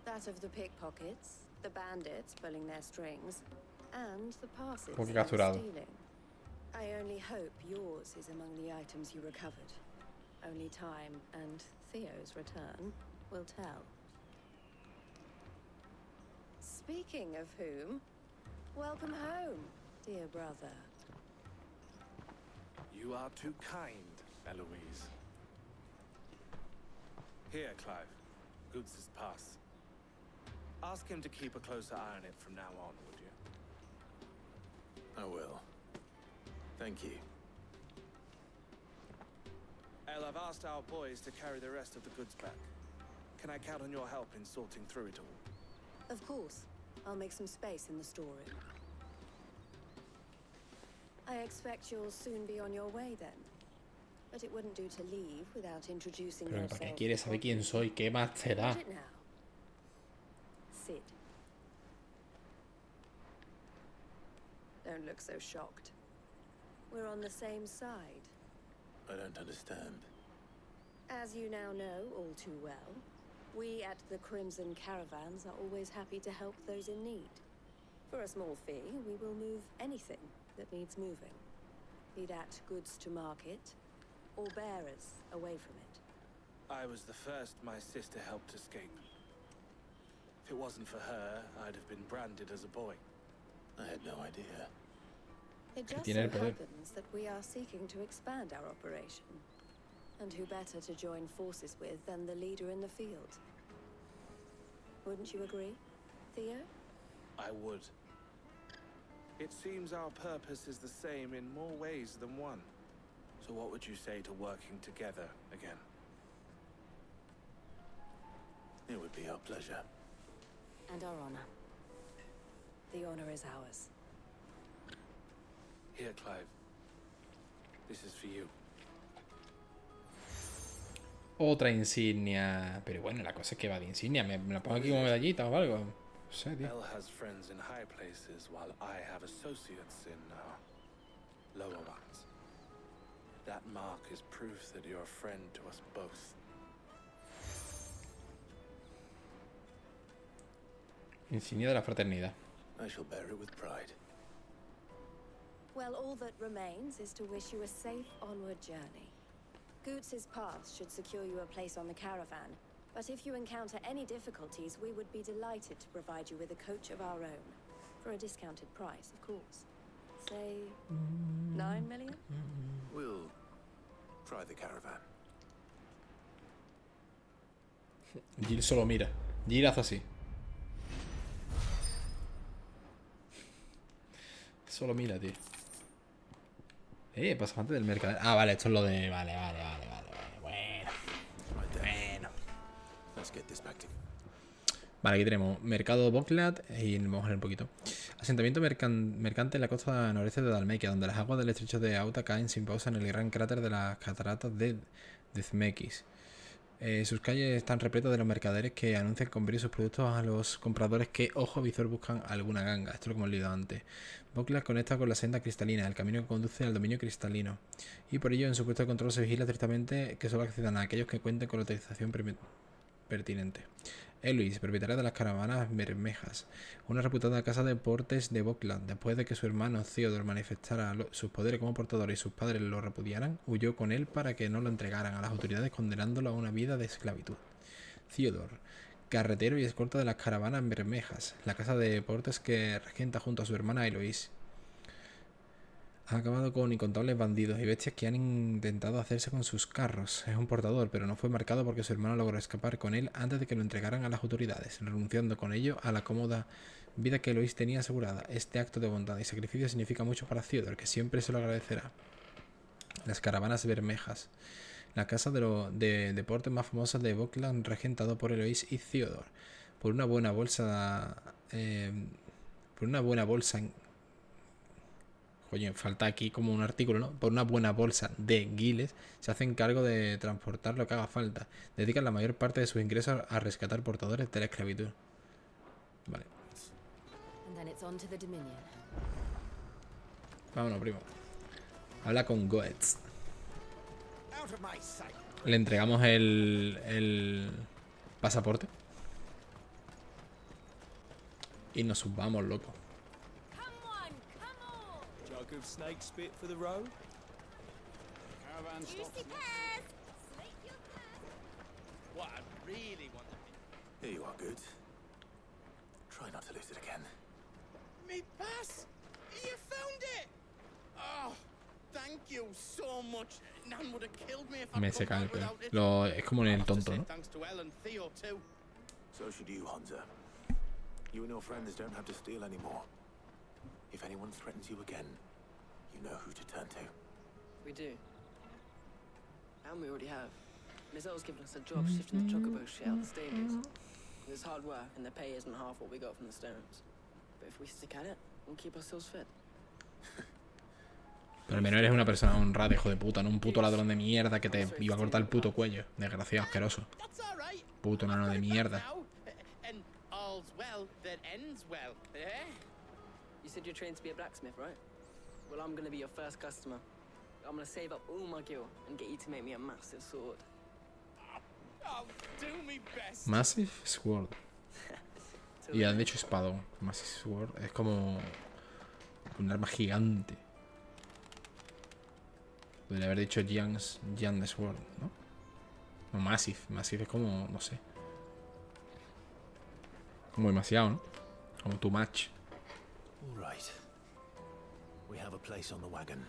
That of the pickpockets, the bandits pulling their strings, and the passes Porque they were capturado. stealing. I only hope yours is among the items you recovered. Only time and Theo's return will tell. Speaking of whom, welcome home, dear brother. You are too kind, Eloise. Here, Clive. Goods' pass. Ask him to keep a closer eye on it from now on, would you? I will. Thank you. El, I've asked our boys to carry the rest of the goods back. Can I count on your help in sorting through it all? Of course. I'll make some space in the storeroom. I expect you'll soon be on your way then. But it wouldn't do to leave without introducing Pero yourself. ¿para qué quieres saber quién soy? ¿Qué más te da? Got it now. Sid. Don't look so shocked. We're on the same side. I don't understand. As you now know all too well, we at the Crimson Caravans are always happy to help those in need. For a small fee, we will move anything that needs moving. Be that goods to market, or bearers away from it. I was the first my sister helped escape. If it wasn't for her, I'd have been branded as a boy. I had no idea. It just so Tiene el poder. happens that we are seeking to expand our operation. And who better to join forces with than the leader in the field? Wouldn't you agree, Theo? I would. It seems our purpose is the same in more ways than one. So what would you say to working together again? It would be our pleasure. And our honor. The honor is ours. Here, Clive. This is for you. Otra insignia. Pero bueno, la cosa es que va de insignia. ¿Me la pongo aquí como medallita o algo? No sé, tío. Elle has friends in high places while I have associates in lower ones. That mark is proof that you're a friend to us both. Insignia de la fraternidad. I shall bear it with pride. Well, all that remains is to wish you a safe onward journey. Goots's pass should secure you a place on the caravan, but if you encounter any difficulties, we would be delighted to provide you with a coach of our own. For a discounted price, of course. Say, 9 million? We'll try the caravan. Jill solo mira. Jill hace así. Solo mira, tío. Pasante del mercader. Ah, vale, esto es lo de... Vale. Bueno. Vale, aquí tenemos mercado Boklat y vamos a leer un poquito. Asentamiento mercante en la costa noreste de Dalmequia, donde las aguas del estrecho de Auta caen sin pausa en el gran cráter de las cataratas de Zmekis. Sus calles están repletas de los mercaderes que anuncian con brillo sus productos a los compradores que, ojo visor, buscan alguna ganga. Esto es lo que hemos leído antes. Boklat conecta con la senda cristalina, el camino que conduce al dominio cristalino. Y por ello, en su puesto de control se vigila estrictamente que solo accedan a aquellos que cuenten con la autorización pertinente. Eloise, propietaria de las caravanas Bermejas, una reputada casa de portes de Boklat, después de que su hermano Theodore manifestara sus poderes como portador y sus padres lo repudiaran, huyó con él para que no lo entregaran a las autoridades, condenándolo a una vida de esclavitud. Theodore, carretero y escolta de las caravanas Bermejas, la casa de portes que regenta junto a su hermana Eloise. Ha acabado con incontables bandidos y bestias que han intentado hacerse con sus carros. Es un portador, pero no fue marcado porque su hermano logró escapar con él antes de que lo entregaran a las autoridades, renunciando con ello a la cómoda vida que Eloise tenía asegurada. Este acto de bondad y sacrificio significa mucho para Theodore, que siempre se lo agradecerá. Las caravanas Bermejas, la casa de deportes más famosa de Boklat, regentado por Eloise y Theodore. Por una buena bolsa Oye, falta aquí como un artículo, ¿no? Por una buena bolsa de guiles, se hacen cargo de transportar lo que haga falta. Dedican la mayor parte de sus ingresos a rescatar portadores de la esclavitud. Vale. Vámonos, primo. Habla con Goetz. Le entregamos el pasaporte. Y nos subamos, loco. Of snake spit for the road. Caravan stops. What I really want to be. Here you are, Goods. Try not to lose it again. Me pass! You found it! Oh, thank you so much. Nan would have killed me if I Me come seca el back pelo. without it. Es como en el tonto, ¿no? Thanks to Elle and Theo too. So should you, Hunter. You and your friends don't have to steal anymore. If anyone threatens you again, you know who to turn to. We do. And we already have. Ms. L's given us a job shifting the chocobo shit out the stables. It's hard work and the pay isn't half what we got from the stones. But if we stick at it, we'll keep ourselves fit. Pero al menos eres una persona honrada, hijo de puta, no un puto ladrón de mierda que te iba a cortar el puto cuello. Desgraciado, asqueroso. Puto nano de mierda. And all's well that ends well, eh? You said you're trained to be a blacksmith, right? Well, I'm gonna be your first customer. I'm gonna save up all my gil and get you to make me a massive sword. I'll do me best. Massive Sword. Y han dicho espada. Massive Sword es como un arma gigante. Podría haber dicho Giant Sword, ¿no? No, Massive. Massive es como, no sé. Como demasiado, ¿no? Como too much. All right. We have a place on the wagon.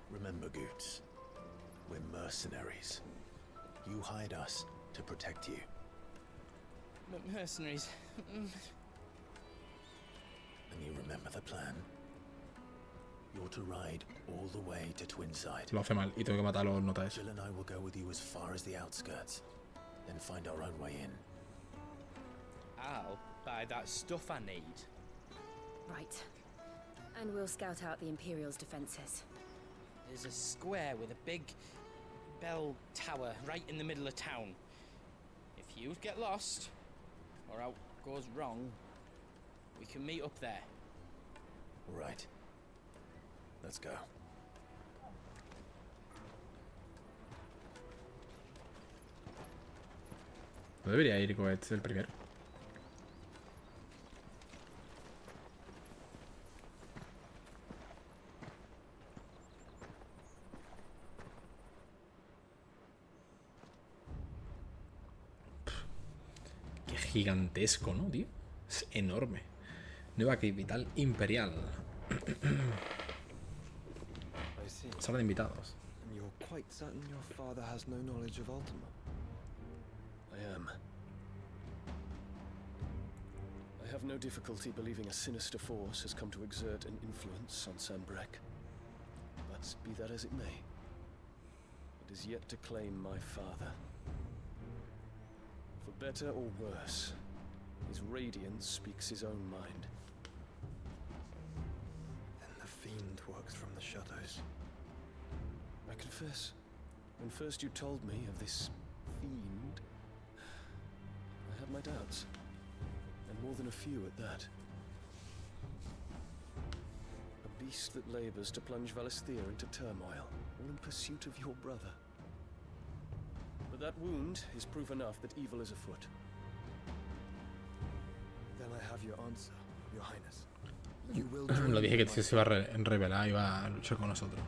Remember, Goots, we're mercenaries. You hired us to protect you. But mercenaries. And you remember the plan? You're to ride all the way to Twinside. Lo hace mal y tengo que matar a los notas. Jill and I will go with you as far as the outskirts, then find our own way in. I'll buy that stuff I need. Right. And we'll scout out the Imperial's defenses. There's a square with a big bell tower right in the middle of town. If you get lost, or out goes wrong, we can meet up there. Right. Let's go. No debería ir con el primero. Qué gigantesco, ¿no, tío? Es enorme. Nueva capital imperial. Sala de invitados. And you're quite certain your father has no knowledge of Ultima? I am. I have no difficulty believing a sinister force has come to exert an influence on Sanbreque. But be that as it may, it is yet to claim my father. For better or worse, his radiance speaks his own mind. Then the fiend works from the shadows. I confess, when first you told me of this fiend, I had my doubts, and more than a few at that. A beast that labors to plunge Valisthea into turmoil, all in pursuit of your brother. But that wound is proof enough that evil is afoot. Then I have your answer, Your Highness. You will Lo dije que si se iba a revelar, iba a luchar con nosotros.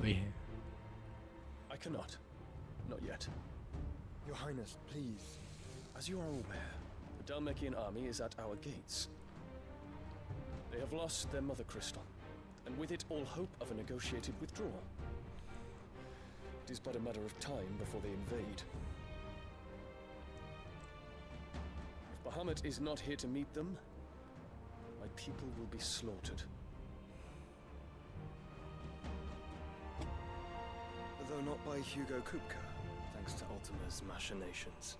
Lo dije. I cannot. Not yet. Your Highness, please. As you are aware, the Dhalmekian army is at our gates. They have lost their mother crystal, and with it all hope of a negotiated withdrawal. It is but a matter of time before they invade. If Bahamut is not here to meet them, my people will be slaughtered. Though not by Hugo Kupka, thanks to Ultima's machinations.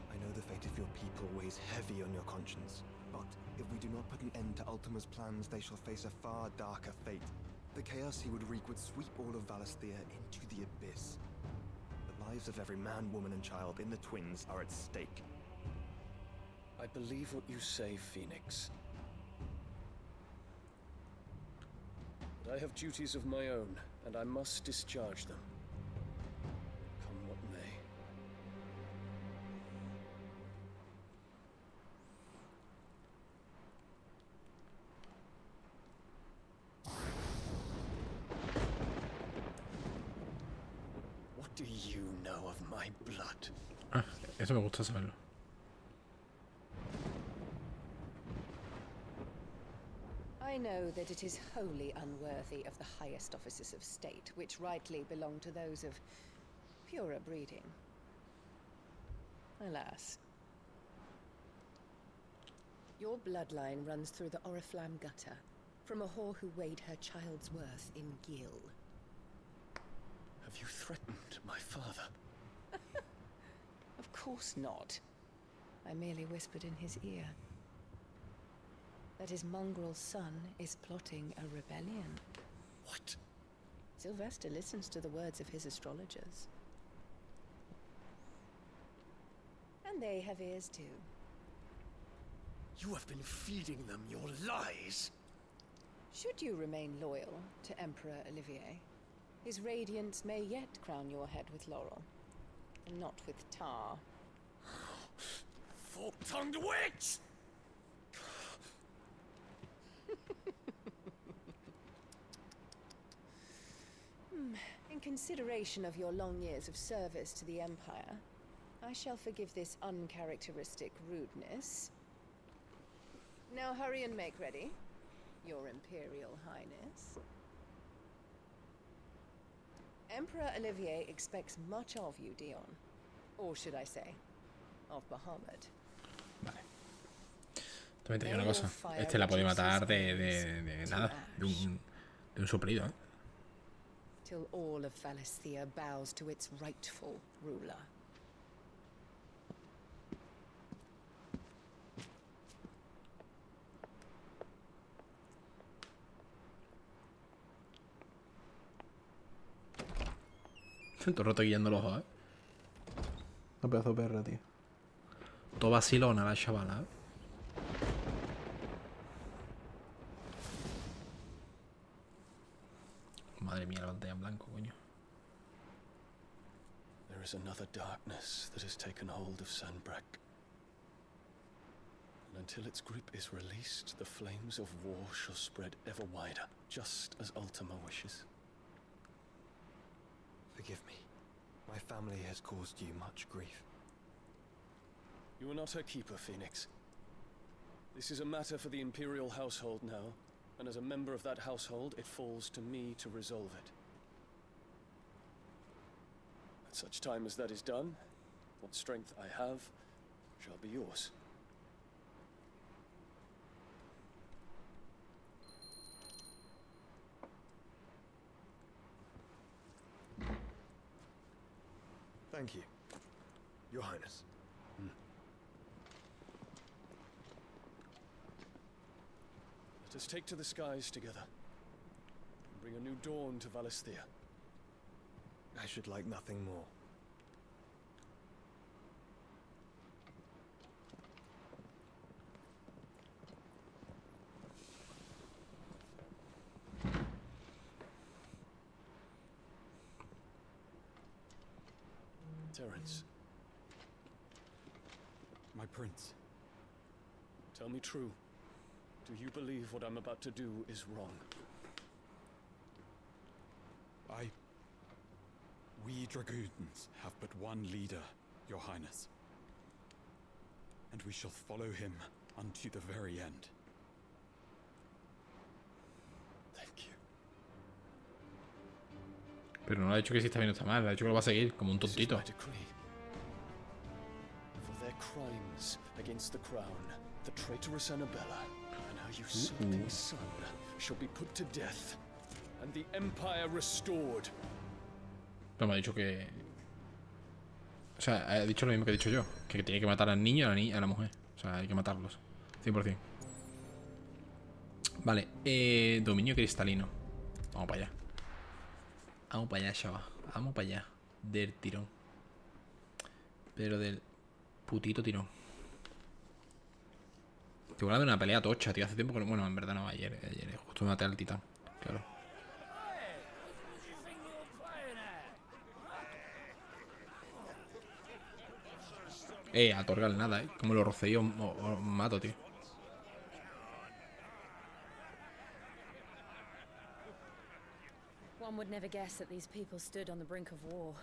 I know the fate of your people weighs heavy on your conscience, but if we do not put an end to Ultima's plans, they shall face a far darker fate. The chaos he would wreak would sweep all of Valisthea into the abyss. The lives of every man, woman, and child in the Twins are at stake. I believe what you say, Phoenix. But I have duties of my own, and I must discharge them. Come what may. What do you know of my blood? Ah, eso me gusta saberlo. I know that it is wholly unworthy of the highest offices of state, which rightly belong to those of purer breeding. Alas. Your bloodline runs through the Oriflamme gutter, from a whore who weighed her child's worth in gil. Have you threatened my father? Of course not. I merely whispered in his ear that his mongrel son is plotting a rebellion. What? Sylvester listens to the words of his astrologers. And they have ears too. You have been feeding them your lies! Should you remain loyal to Emperor Olivier, his radiance may yet crown your head with laurel, and not with tar. Fork-tongued witch! In consideration of your long years of service to the Empire, I shall forgive this uncharacteristic rudeness. Now hurry and make ready, Your Imperial Highness. Emperor Olivier expects much of you, Dion. Or should I say, of Bahamut. También te digo una cosa. Este la puede matar de nada. De un soplido, ¿eh? Till all of Valisthea bows to its rightful ruler. Todo roto guiando los ojos, ¿eh? Un pedazo de perra, tío. Todo vacilona la chavala, ¿eh? Madre mía, la pantalla en blanco, coño. There is another darkness that has taken hold of Sanbreque. And until its grip is released, the flames of war shall spread ever wider, just as Ultima wishes. Forgive me. My family has caused you much grief. You are not her keeper, Phoenix. This is a matter for the Imperial household now, and as a member of that household, it falls to me to resolve it. At such time as that is done, what strength I have shall be yours. Thank you, Your Highness. Let us take to the skies together, and bring a new dawn to Valisthea. I should like nothing more. Terence, My prince. tell me true. Do you believe what I'm about to do is wrong? We dragoons have but one leader, Your Highness. And we shall follow him unto the very end. Thank you. Pero no ha dicho que si está bien o está mal, ha dicho que lo va a seguir como un tontito. For their crimes against the crown, the traitorous Annabella and her usurping son shall be put to death, and the empire restored. Pero me ha dicho que... O sea, ha dicho lo mismo que he dicho yo. Que tiene que matar al niño y a la mujer. O sea, hay que matarlos. 100%. Vale. Dominio cristalino. Vamos para allá. Vamos para allá, chaval. Vamos para allá. Del tirón. Pero del putito tirón. Estoy hablando de una pelea tocha, tío. Hace tiempo que no... Bueno, en verdad no, ayer justo maté al titán. Claro. A Torgal nada, Como lo roceío, os mato, tío. One would never guess that these people stood on the brink of war.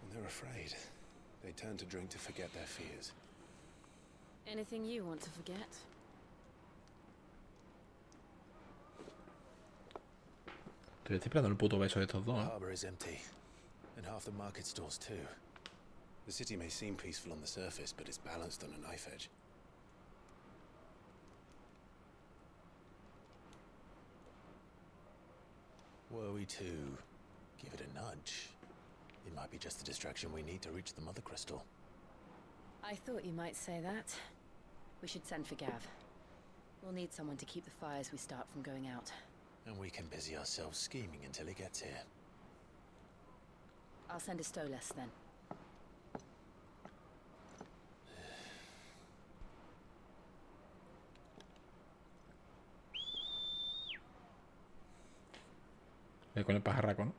When they're afraid, they turn to drink to forget their fears. Anything you want to forget? Estoy esperando el puto beso de estos dos, The harbour is empty, and half the market stalls too. The city may seem peaceful on the surface, but it's balanced on a knife edge. Were we to give it a nudge, it might be just the distraction we need to reach the Mother Crystal. I thought you might say that. We should send for Gav. We'll need someone to keep the fires we start from going out. And we can busy ourselves scheming until he gets here. I'll send a Stolas then. Con el pajarraco, ¿no?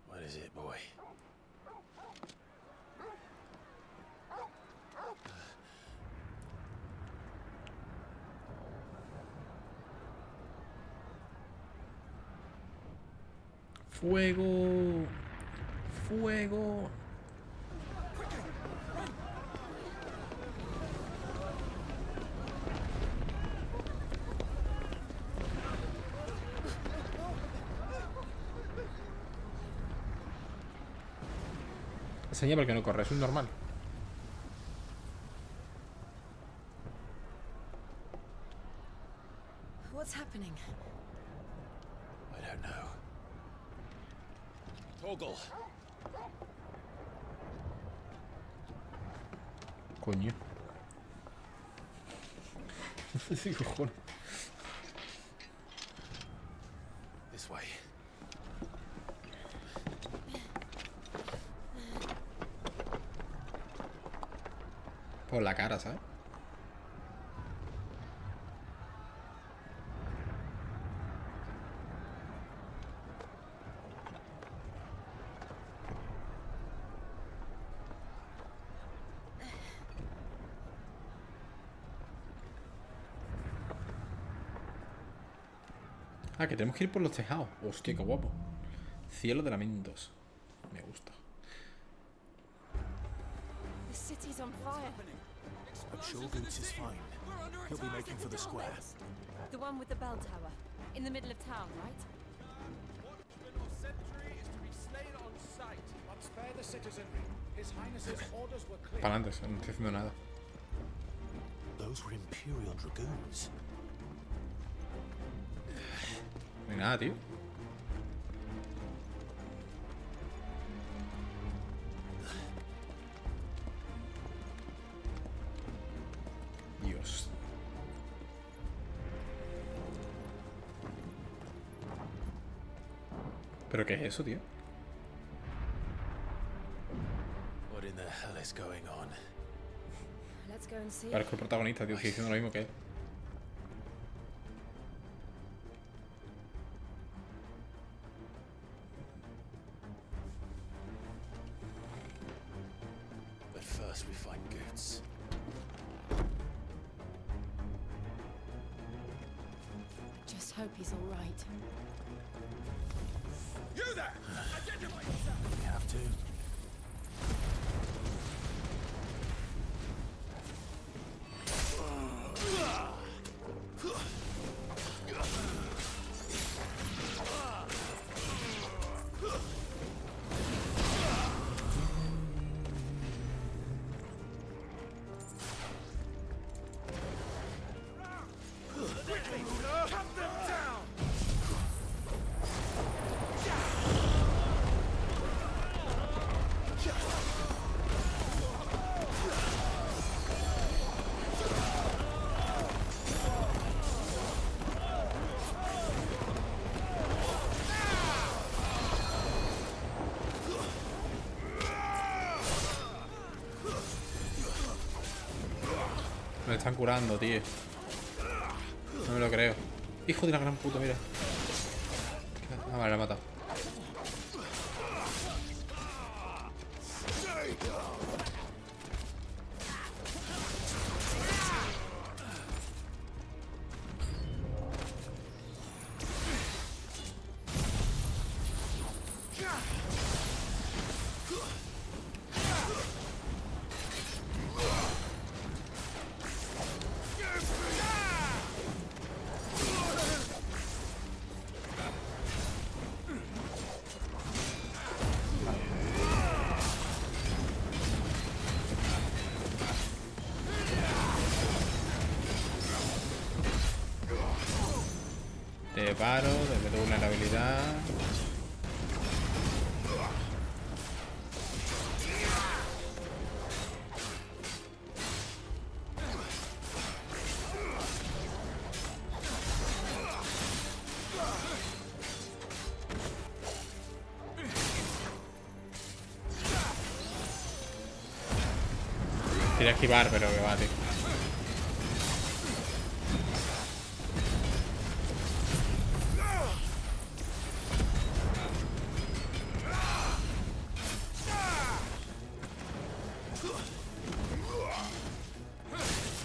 What is it, boy? Fuego. Fuego. Enseña porque no corre, es un normal. What's happening? I don't know. Torgal. Coño. ¿Qué cojones? This way. Por la cara, ¿sabes? Ah, que tenemos que ir por los tejados. Hostia, qué guapo. Cielo de lamentos. Me gusta. The city's on fire. I'm sure Goots is fine. He'll be making for the square. The one with the bell tower. In the middle of town, right? Watchman or sentry is to be slain on sight. But spare the citizenry. His Highness's orders were clear. Para adelante, no estoy haciendo nada. Those were Imperial dragoons. No hay nada, tío. Dios. ¿Pero qué es eso, tío? What in the hell is going on? Let's go and see. Parezco el protagonista, tío. Estoy diciendo lo mismo que él. But first we find Goots. Just hope he's all right. You there! Identify yourself! We have to. Cut them down! Me están curando, tío. No me lo creo. Hijo de la gran puta, mira. Ah, vale, la he matado. Te paro, te meto vulnerabilidad. Quería esquivar, pero que va, tío.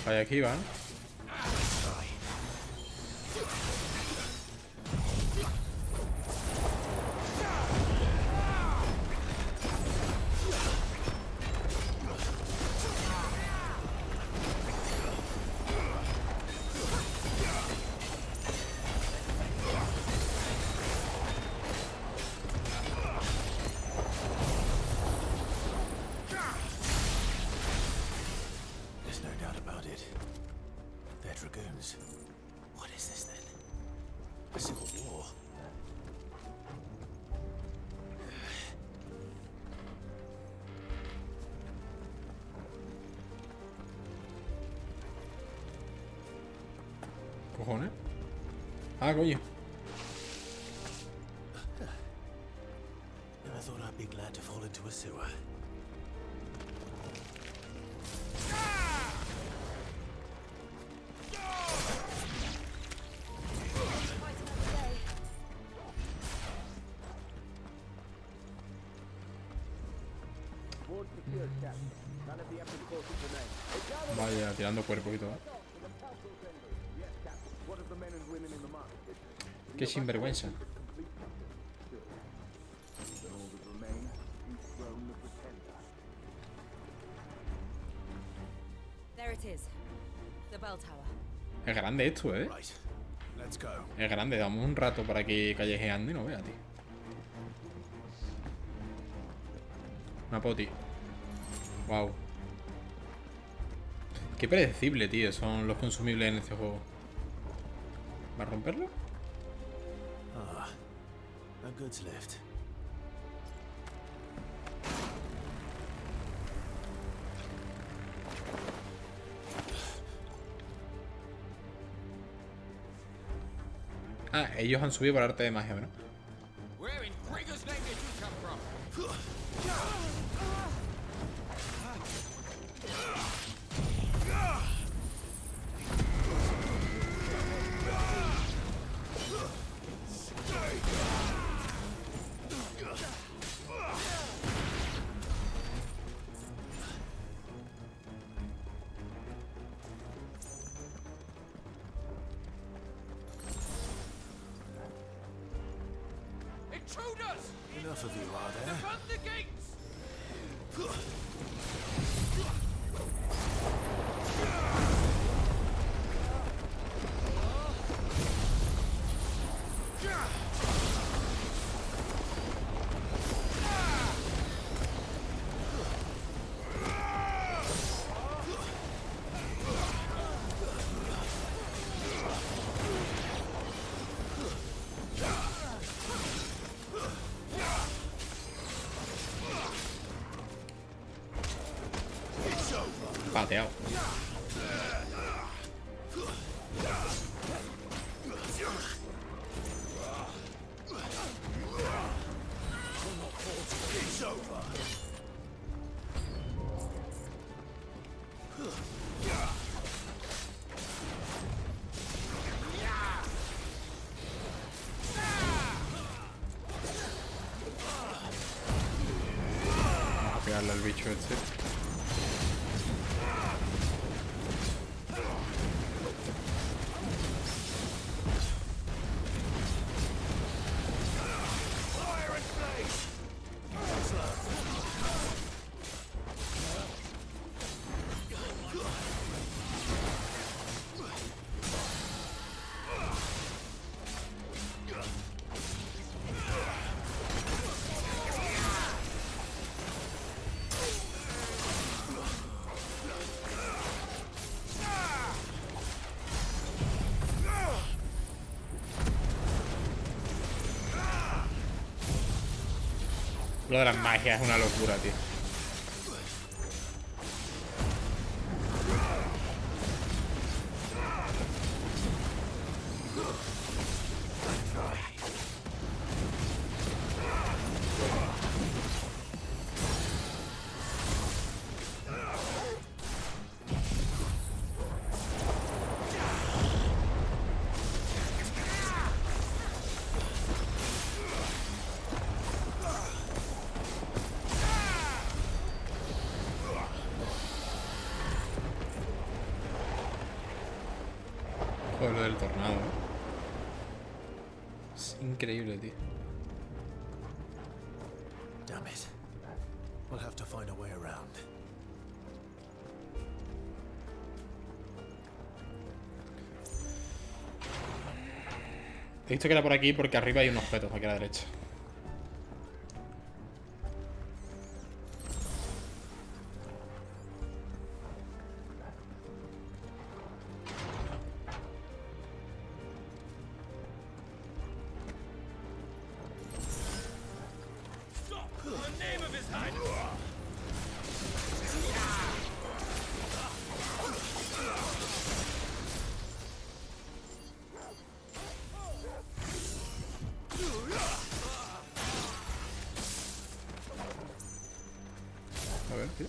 Vaya, aquí van. cojones? Ah, coño. Never thought I'd be glad to fall into a sewer. Vaya, tirando cuerpos y todo. Qué sinvergüenza. There it is. The bell tower. Es grande esto, ¿eh? Es grande, damos un rato para que callejeando y no vea, tío. Una poti. Wow. Qué predecible, tío, son los consumibles en este juego. ¿Va a romperlo? Ah, a goods lift. Ah, ellos han subido por arte de magia, ¿no? Where in Gregor's name did you come from? Intruders! Enough of you, are there? Defend the gates! Pateado. Vamos a pegarle al bicho este. Lo de las magias es una locura, tío. Joder, lo del tornado, ¿eh? Es increíble, tío. Damn it. We'll have to find a way around. He visto que era por aquí porque arriba hay unos objetos, aquí a la derecha. A ver, tío.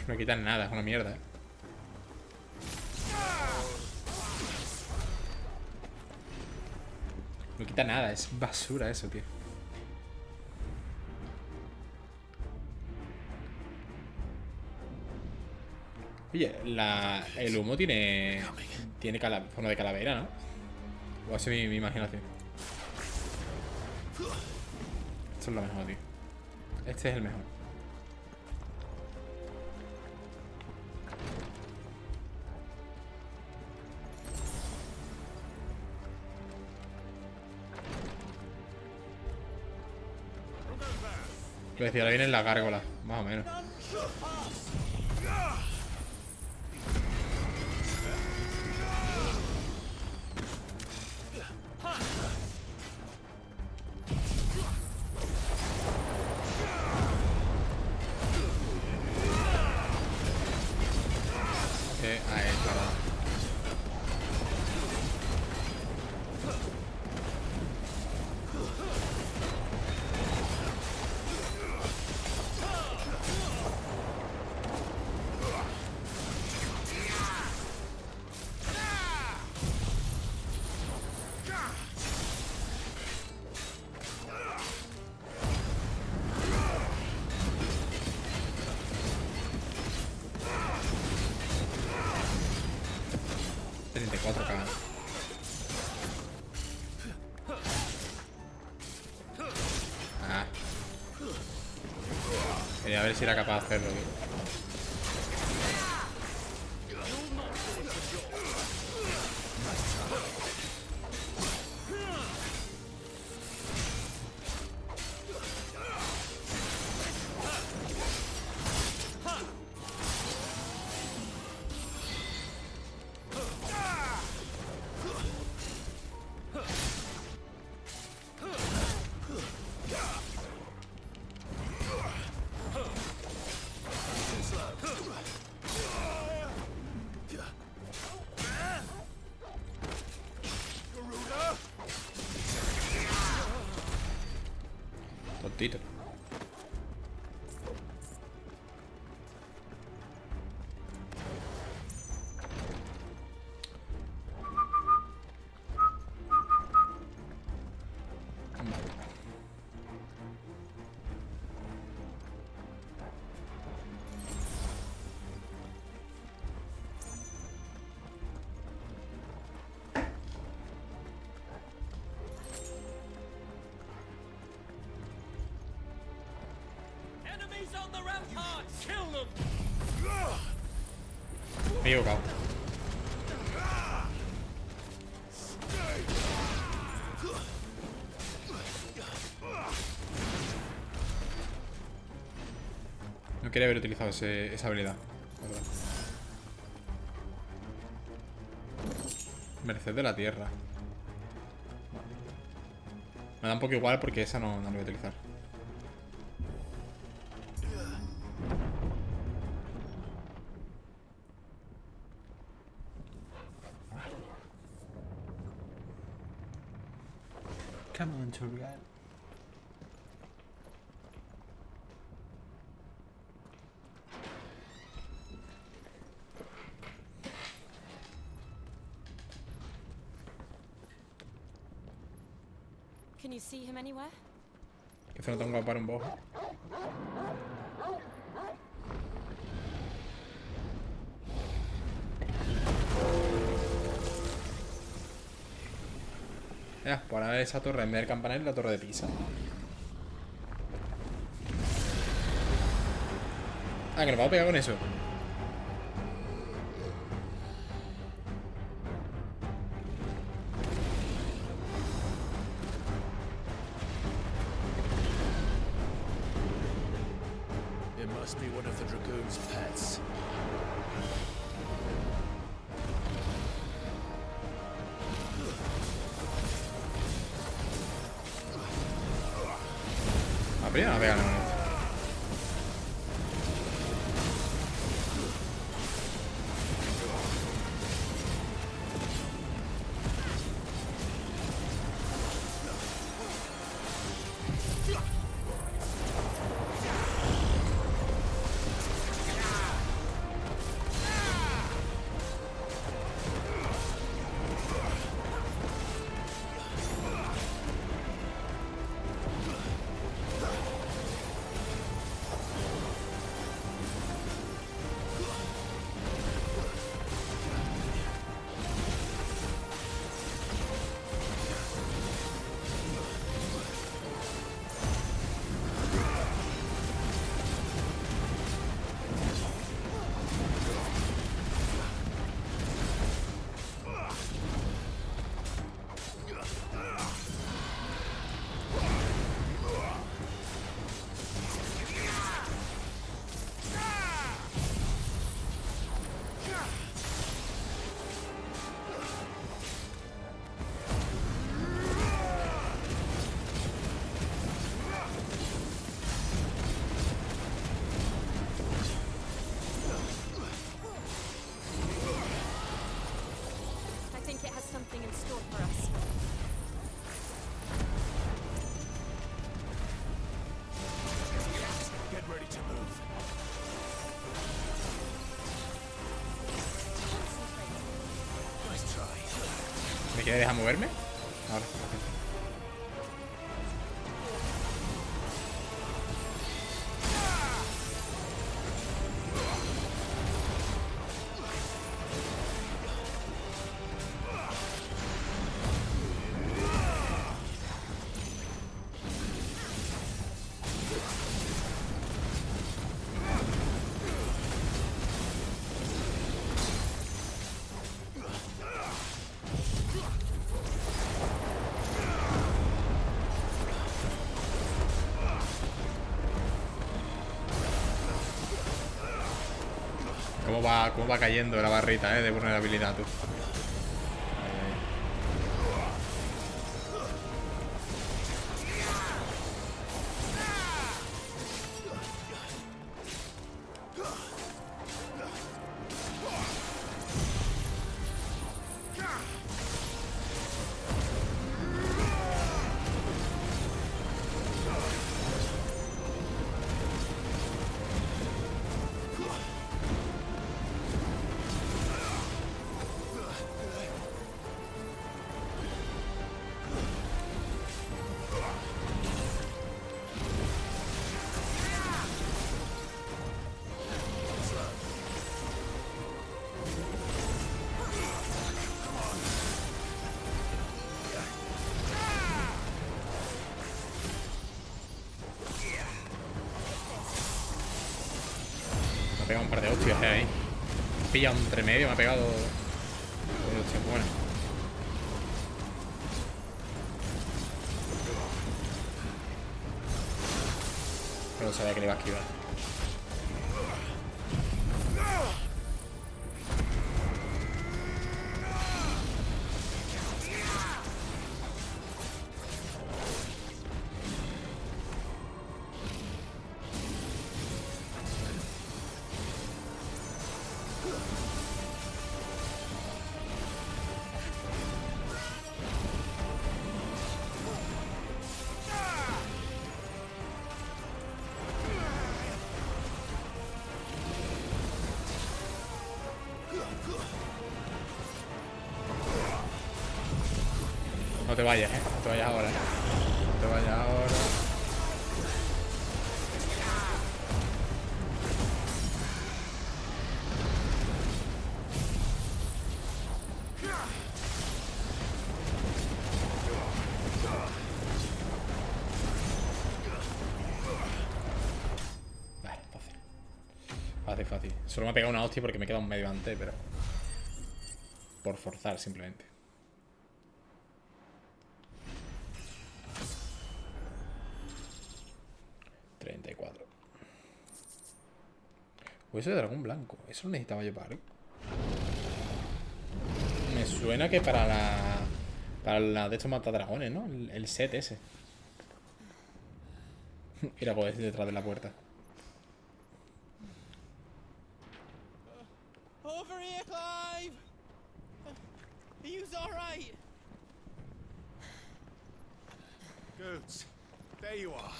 No quitan nada, es una mierda, No quita nada, es basura eso, tío. Oye, el humo tiene forma de calavera, ¿no? O así mi imaginación. Esto es lo mejor, tío. Este es el mejor. Lo decía, ahora vienen las gárgolas, más o menos. Ahí está. Quería ver si era capaz de hacerlo, tío. Tontito. Me he equivocado. No quería haber utilizado esa habilidad. Merced de la tierra. Me da un poco igual porque esa no la voy a utilizar. Come on, Turgal. Can you see him anywhere? Que se no tengo para un bojo. Ya, por ahora esa torre en vez del campanario, la torre de Pisa. Ah, que nos vamos a pegar con eso. It must be one of the dragoon's pets. La primera no pega nada. something in store for us. Get ready to move. Nice try. ¿Me quiere dejar moverme? Ahora. ¿Cómo va cayendo la barrita, de vulnerabilidad, tú? Me ha pegado un par de hostias ahí. Me ha pillado entre medio, me ha pegado. Hostia, bueno. Pero sabía que le iba a esquivar. No te vayas, no te vayas ahora, No te vayas ahora. Vale, fácil. Fácil. Solo me ha pegado una hostia porque me he quedado un medio antes, pero... por forzar, simplemente. Hueso de dragón blanco. Eso lo necesitaba llevar, ¿eh? Me suena que para la de estos matadragones, ¿no? El set ese. Mira, pues detrás de la puerta. Over here, Clive! Are you all right? Goods, there you are.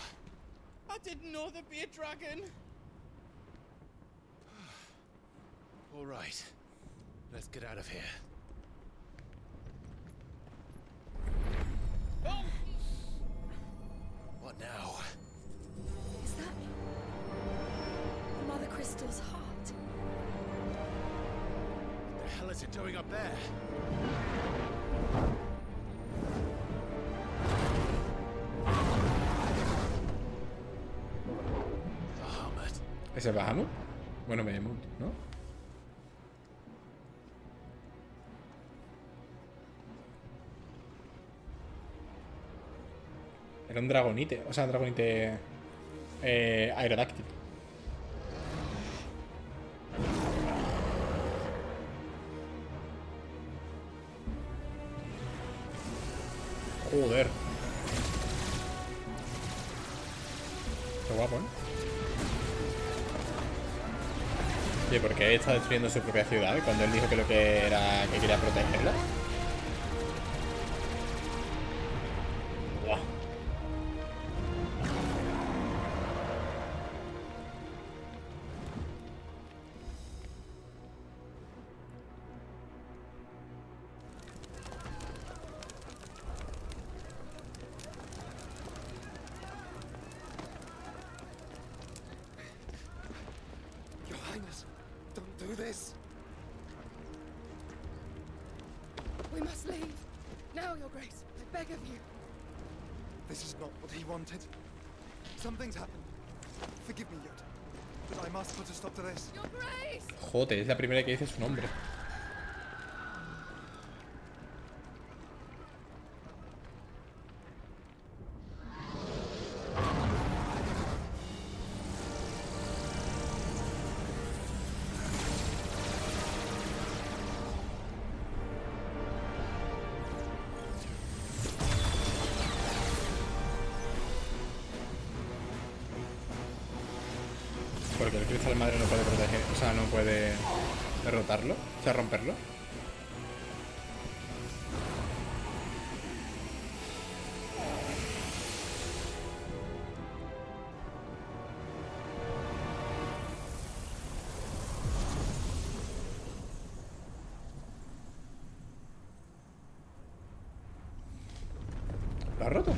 I didn't know there'd be a dragon. All right, let's get out of here. Oh! What now? Is that Mother Crystal's heart? What the hell is it doing up there? Bahamut. ¿Ese es Bahamut? Bueno, Behemoth, ¿no? Era un dragonite, o sea, un dragonite aerodáctil. Joder. Qué guapo, ¿eh? Oye, ¿por qué está destruyendo su propia ciudad cuando él dijo que lo que era que quería protegerla? do this. We must leave. Now, Your Grace. I beg of you. This is not what he wanted. Something's happened. Forgive me, Yoda, but I must put a stop to this. Your Grace! Joder, es la primera que dice su nombre. Porque el Cristales Madre no puede proteger, o sea, no puede derrotarlo, o sea, romperlo. ¿Lo ha roto?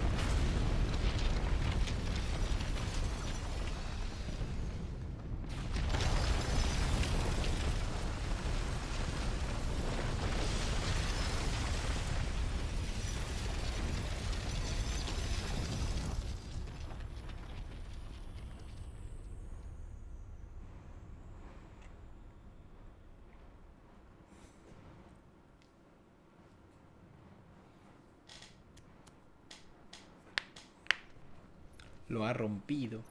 Lo ha rompido.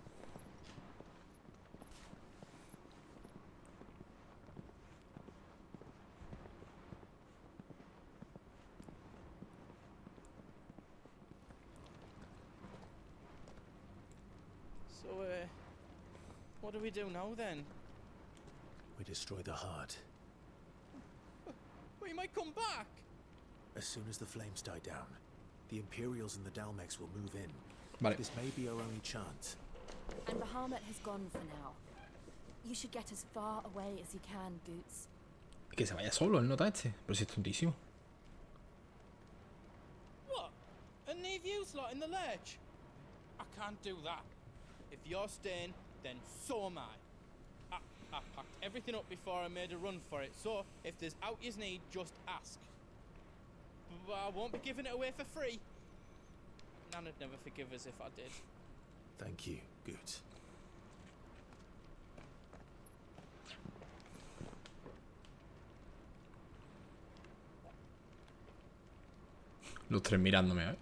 So, what do we do now then? We destroy the heart. We might come back. As soon as the flames die down, the Imperials and the Dalmex will move in. Vale. This may be our only chance. And Bahamut has gone for now. You should get as far away as you can, Goots. Que se vaya solo, el nota este. Pero si es tontísimo. What? And leave you slot in the lurch? I can't do that. If you're staying, then so am I. I packed everything up before I made a run for it, so if there's out you need, just ask. But I won't be giving it away for free. Nana'd never forgive us if I did. Thank you, Goots. Los tres mirándome, ¿eh?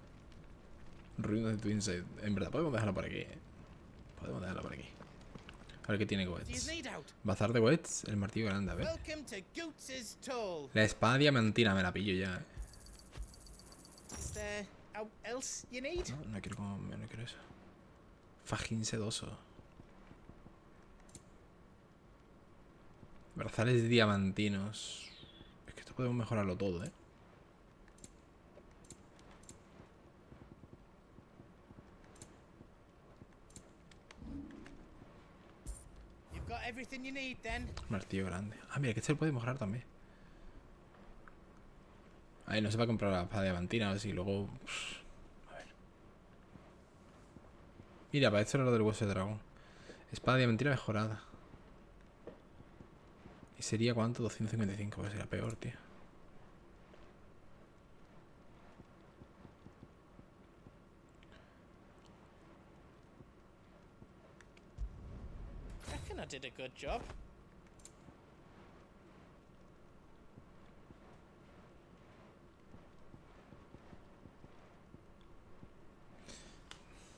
Ruinas de Twin Side. En verdad, podemos dejarla por aquí, ¿eh? Podemos dejarla por aquí. A ver qué tiene Goetz. Bazar de Goetz, el martillo grande, a ver. La espada diamantina, me la pillo ya, ¿eh? No quiero eso. Fajín sedoso. Brazales diamantinos. Es que esto podemos mejorarlo todo, ¿eh? Martillo grande. Ah, mira, que este lo puede mejorar también. A ver, no se va a comprar la espada diamantina, a ver si luego... A ver. Mira, para esto era lo del hueso de dragón. Espada diamantina mejorada. ¿Y sería cuánto? 255, pues sería peor, tío. I did a good job.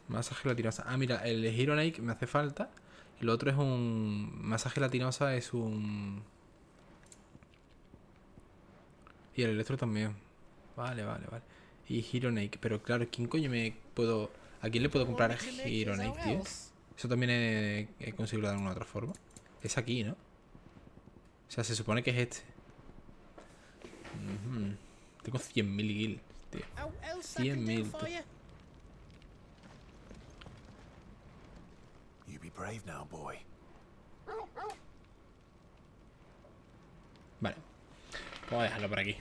Masaje latinosa. Ah, mira, el Hero Nike me hace falta. Y lo otro es un... Masaje latinosa es un... Y el electro también. Vale. Y Hero Nike. Pero claro, ¿quién coño me puedo... ¿A quién le puedo comprar Hero Nike, tío? Eso también he conseguido de alguna otra forma. Es aquí, ¿no? O sea, se supone que es este. Tengo 100.000 guilds, tío. 100.000. You be brave now, boy. Vale. Vamos a dejarlo por aquí.